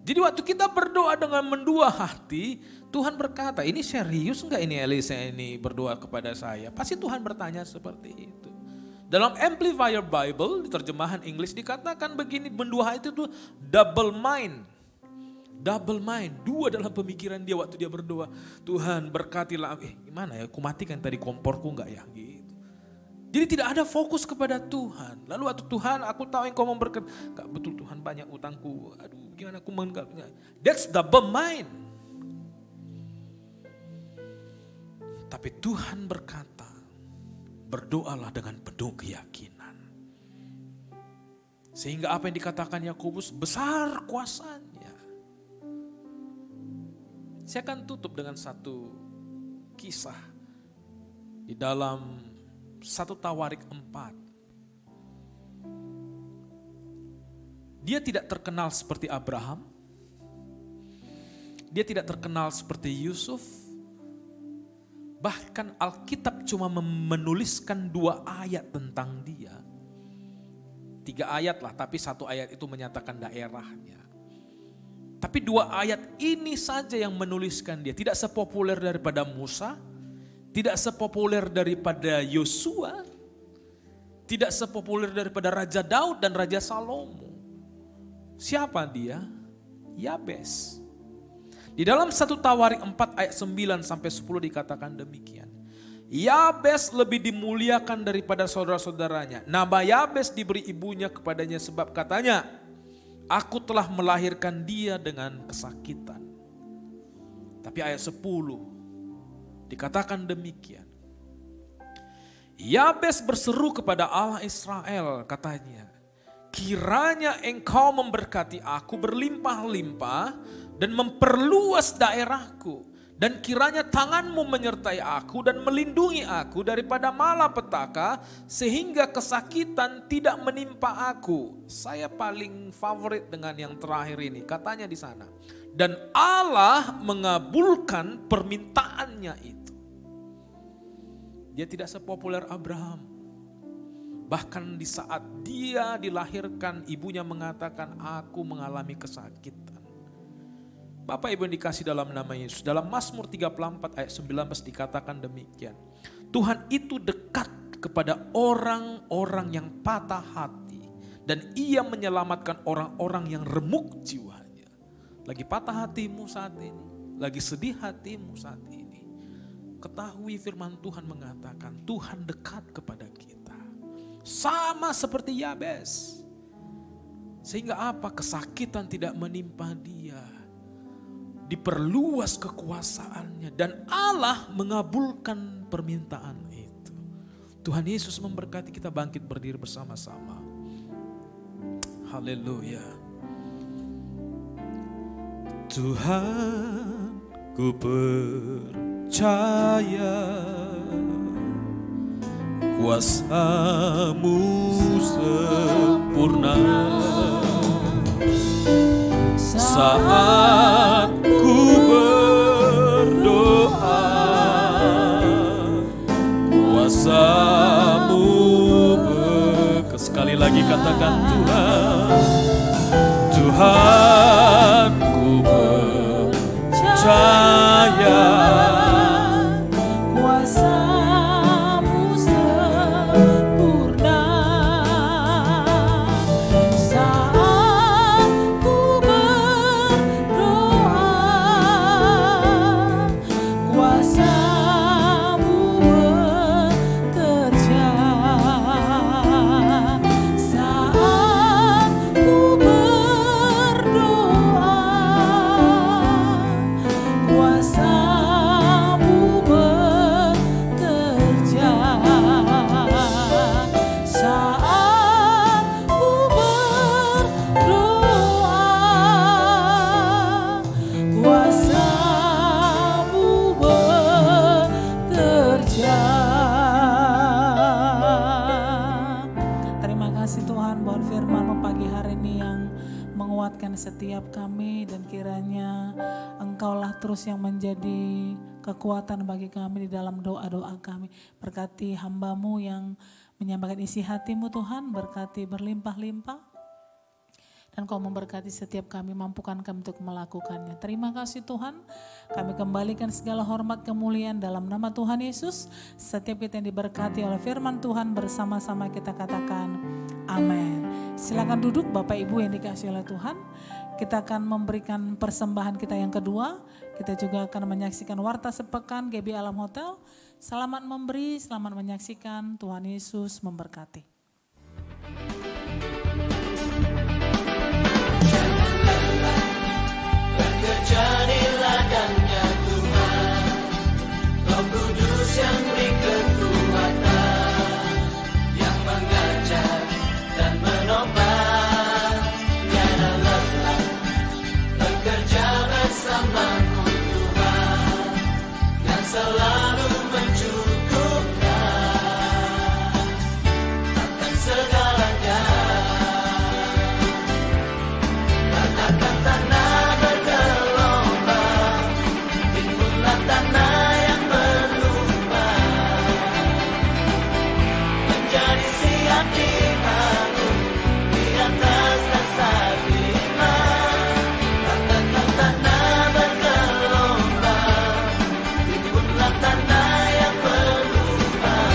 Jadi waktu kita berdoa dengan mendua hati, Tuhan berkata, ini serius enggak ini Elisa ini berdoa kepada saya? Pasti Tuhan bertanya seperti itu. Dalam Amplifier Bible, di terjemahan Inggris dikatakan begini, mendua hati itu double mind. Double mind, dua dalam pemikiran dia waktu dia berdoa. Tuhan berkatilah, gimana ya, aku matikan tadi komporku enggak ya? Gitu. Jadi tidak ada fokus kepada Tuhan. Lalu waktu Tuhan, aku tahu Engkau memberkati. Enggak betul Tuhan, banyak utangku. Aduh, gimana aku menggapnya? That's double mind. Tapi Tuhan berkata, berdoalah dengan penuh keyakinan. Sehingga apa yang dikatakan Yakobus, besar kuasanya. Saya akan tutup dengan satu kisah di dalam 1 Tawarik 4. Dia tidak terkenal seperti Abraham. Dia tidak terkenal seperti Yusuf. Bahkan Alkitab cuma menuliskan 2 ayat tentang dia. 3 ayat lah, tapi 1 ayat itu menyatakan daerahnya. Tapi 2 ayat ini saja yang menuliskan dia. Tidak sepopuler daripada Musa, tidak sepopuler daripada Yosua, tidak sepopuler daripada Raja Daud dan Raja Salomo. Siapa dia? Yabes. Di dalam 1 Tawarik 4 ayat 9 sampai 10 dikatakan demikian. Yabes lebih dimuliakan daripada saudara-saudaranya. Nama Yabes diberi ibunya kepadanya sebab katanya, aku telah melahirkan dia dengan kesakitan. Tapi ayat 10 dikatakan demikian. Yabes berseru kepada Allah Israel, katanya, kiranya engkau memberkati aku berlimpah-limpah dan memperluas daerahku. Dan kiranya tanganmu menyertai aku dan melindungi aku daripada malapetaka sehingga kesakitan tidak menimpa aku. Saya paling favorit dengan yang terakhir ini, katanya di sana. Dan Allah mengabulkan permintaannya itu. Dia tidak sepopuler Abraham. Bahkan di saat dia dilahirkan, ibunya mengatakan, aku mengalami kesakitan. Bapak Ibu yang dikasih dalam nama Yesus, dalam Mazmur 34 ayat 19 dikatakan demikian. Tuhan itu dekat kepada orang-orang yang patah hati. Dan ia menyelamatkan orang-orang yang remuk jiwanya. Lagi patah hatimu saat ini, lagi sedih hatimu saat ini. Ketahui firman Tuhan mengatakan, Tuhan dekat kepada kita. Sama seperti Yabes. Sehingga apa? Kesakitan tidak menimpa dia. Diperluas kekuasaannya dan Allah mengabulkan permintaan itu. Tuhan Yesus memberkati, kita bangkit berdiri bersama-sama. Haleluya. Tuhan, ku percaya kuasa-Mu sempurna. Saat ku berdoa, kuasa-Mu sekali lagi katakan Tuhan, ku percaya kuasa-Mu sempurna. Saat ku berdoa, kuasa-Mu bekerja. Saat ku berdoa, kuasa-Mu bekerja. Saat ku berdoa, kuasa-Mu bekerja. Terima kasih Tuhan buat firman-Mu pagi hari ini yang menguatkan setiap kami, dan kiranya Engkaulah terus yang menjadi kekuatan bagi kami di dalam doa-doa kami. Berkati hamba-Mu yang menyampaikan isi hati-Mu Tuhan, berkati berlimpah-limpah. Dan Kau memberkati setiap kami, mampukan kami untuk melakukannya. Terima kasih Tuhan, kami kembalikan segala hormat kemuliaan dalam nama Tuhan Yesus. Setiap kita yang diberkati oleh firman Tuhan, bersama-sama kita katakan amin. Silakan duduk Bapak Ibu yang dikasihi oleh Tuhan. Kita akan memberikan persembahan kita yang kedua. Kita juga akan menyaksikan Warta Sepekan GB Alam Hotel. Selamat memberi, selamat menyaksikan. Tuhan Yesus memberkati. Bekerja di ladangnya Tuhan, Roh Kudus yang beri kekuatan, yang mengajar dan menopang, tiada lelah bekerja bersamamu Tuhan, yang selalu mencukupkan akan segalanya. Katakan tanah bergelombang, timbullah tanah yang berlubang, menjadi siap dibangun di atas dasar iman. Katakan tanah bergelombang, timbullah tanah yang berlubang,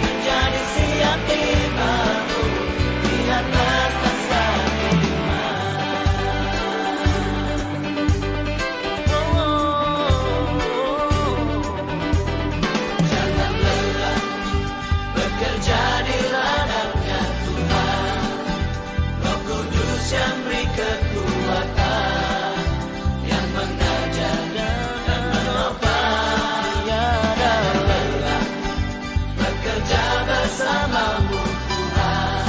menjadi siap dibangun di atas dasar Jangan lelah bekerja di ladangnya Tuhan, Roh Kudus yang beri kekuatan, yang mengajar dan menopang, tiada lelah bekerja bersamamu Tuhan,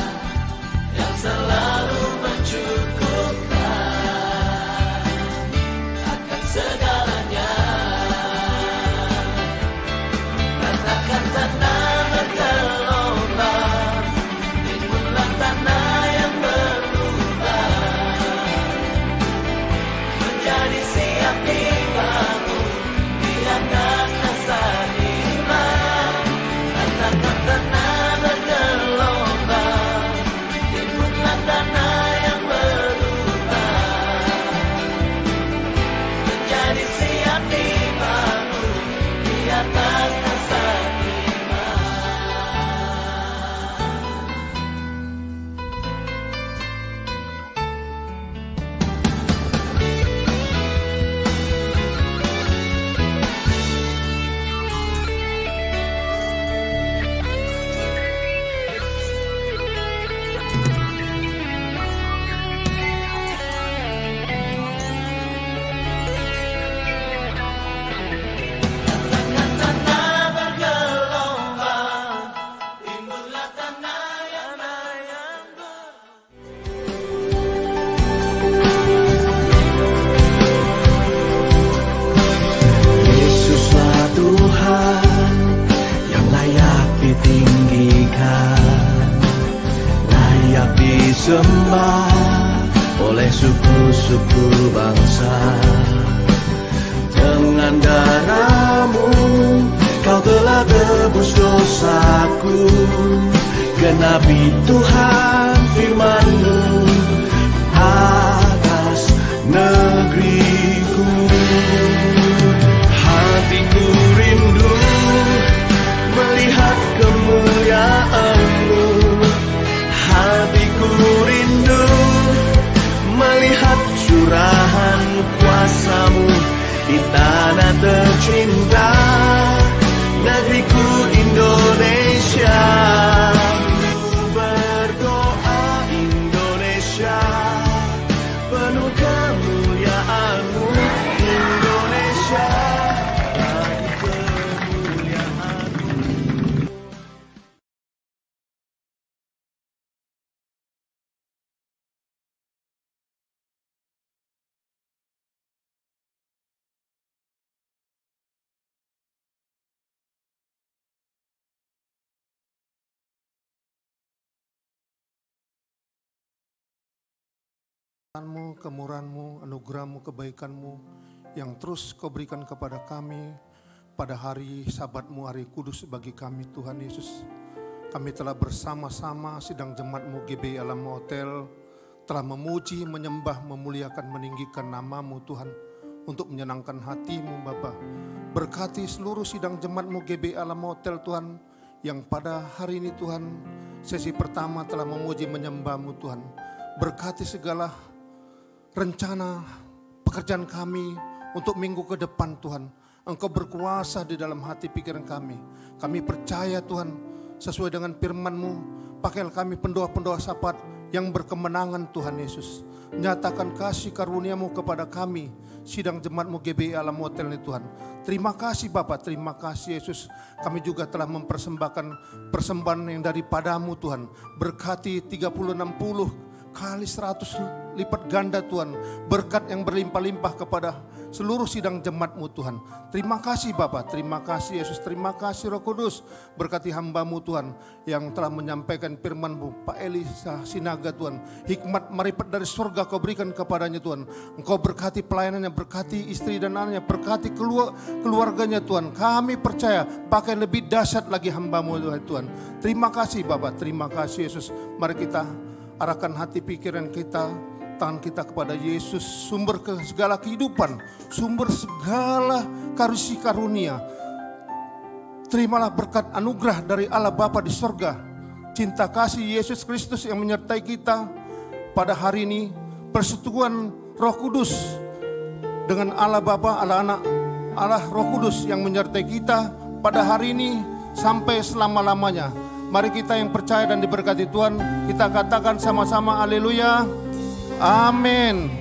yang selalu mencukupkan akan segalanya. Katakan tanah bergelombang, timbullah tanah yang berlubang, menjadi siap dibangun di atas dasar iman. Katakan tanah bergelombang, timbullah tanah yang berlubang, menjadi siap dibangun di atas dasar tanah bergelombang, timbullah tanah yang Yesuslah Tuhan yang layak ditinggikan, layak disembah oleh suku-suku bangsa. Dengan darah-Mu Kau telah tebus dosaku, genapi Tuhan firman-Mu atas negeriku. Hatiku rindu melihat kemuliaan-Mu, hatiku rindu melihat curahan kuasa-Mu di tanah tercinta, negeriku Indonesia. Ku berdoa Indonesia, penuh kemuliaan-Mu Indonesia, bagi kemuliaan-Mu. Kemurahan-Mu, anugerah-Mu, kebaikan-Mu yang terus Kau berikan kepada kami pada hari Sabat-Mu, hari kudus bagi kami Tuhan Yesus. kami telah bersama-sama sidang jemaat-Mu GBI Alam Hotel telah memuji, menyembah, memuliakan, meninggikan nama-Mu Tuhan untuk menyenangkan hati-Mu Bapa. Berkati seluruh sidang jemaat-Mu GBI Alam Hotel Tuhan yang pada hari ini Tuhan sesi pertama telah memuji, menyembah-Mu Tuhan. Berkati segala rencana pekerjaan kami untuk minggu ke depan Tuhan. Engkau berkuasa di dalam hati pikiran kami. Kami percaya Tuhan sesuai dengan firman-Mu. Pakailah kami pendoa-pendoa syafaat yang berkemenangan Tuhan Yesus. Nyatakan kasih karunia-Mu kepada kami sidang jemaat-Mu GBI Alam Hotel ini Tuhan. Terima kasih Bapa, terima kasih Yesus. Kami juga telah mempersembahkan persembahan yang daripada-Mu Tuhan. Berkati 30-60 kali 100 lipat ganda Tuhan. Berkat yang berlimpah-limpah kepada seluruh sidang jemaat-Mu Tuhan. Terima kasih Bapa, terima kasih Yesus, terima kasih Roh Kudus. Berkati hamba-Mu Tuhan yang telah menyampaikan firman-Mu, Pak Elisa Sinaga Tuhan. Hikmat marifat dari surga Kau berikan kepadanya Tuhan. Engkau berkati pelayanannya, berkati istri dan anaknya, berkati keluarganya Tuhan. Kami percaya pakai lebih dahsyat lagi hamba-Mu Tuhan. Terima kasih Bapa, terima kasih Yesus. Mari kita arahkan hati pikiran kita, tangan kita kepada Yesus, sumber segala kehidupan, sumber segala karunia. Terimalah berkat anugerah dari Allah Bapa di sorga. Cinta kasih Yesus Kristus yang menyertai kita pada hari ini. Persekutuan Roh Kudus dengan Allah Bapa, Allah Anak, Allah Roh Kudus yang menyertai kita pada hari ini sampai selama-lamanya. Mari kita yang percaya dan diberkati Tuhan, kita katakan sama-sama haleluya. Amin.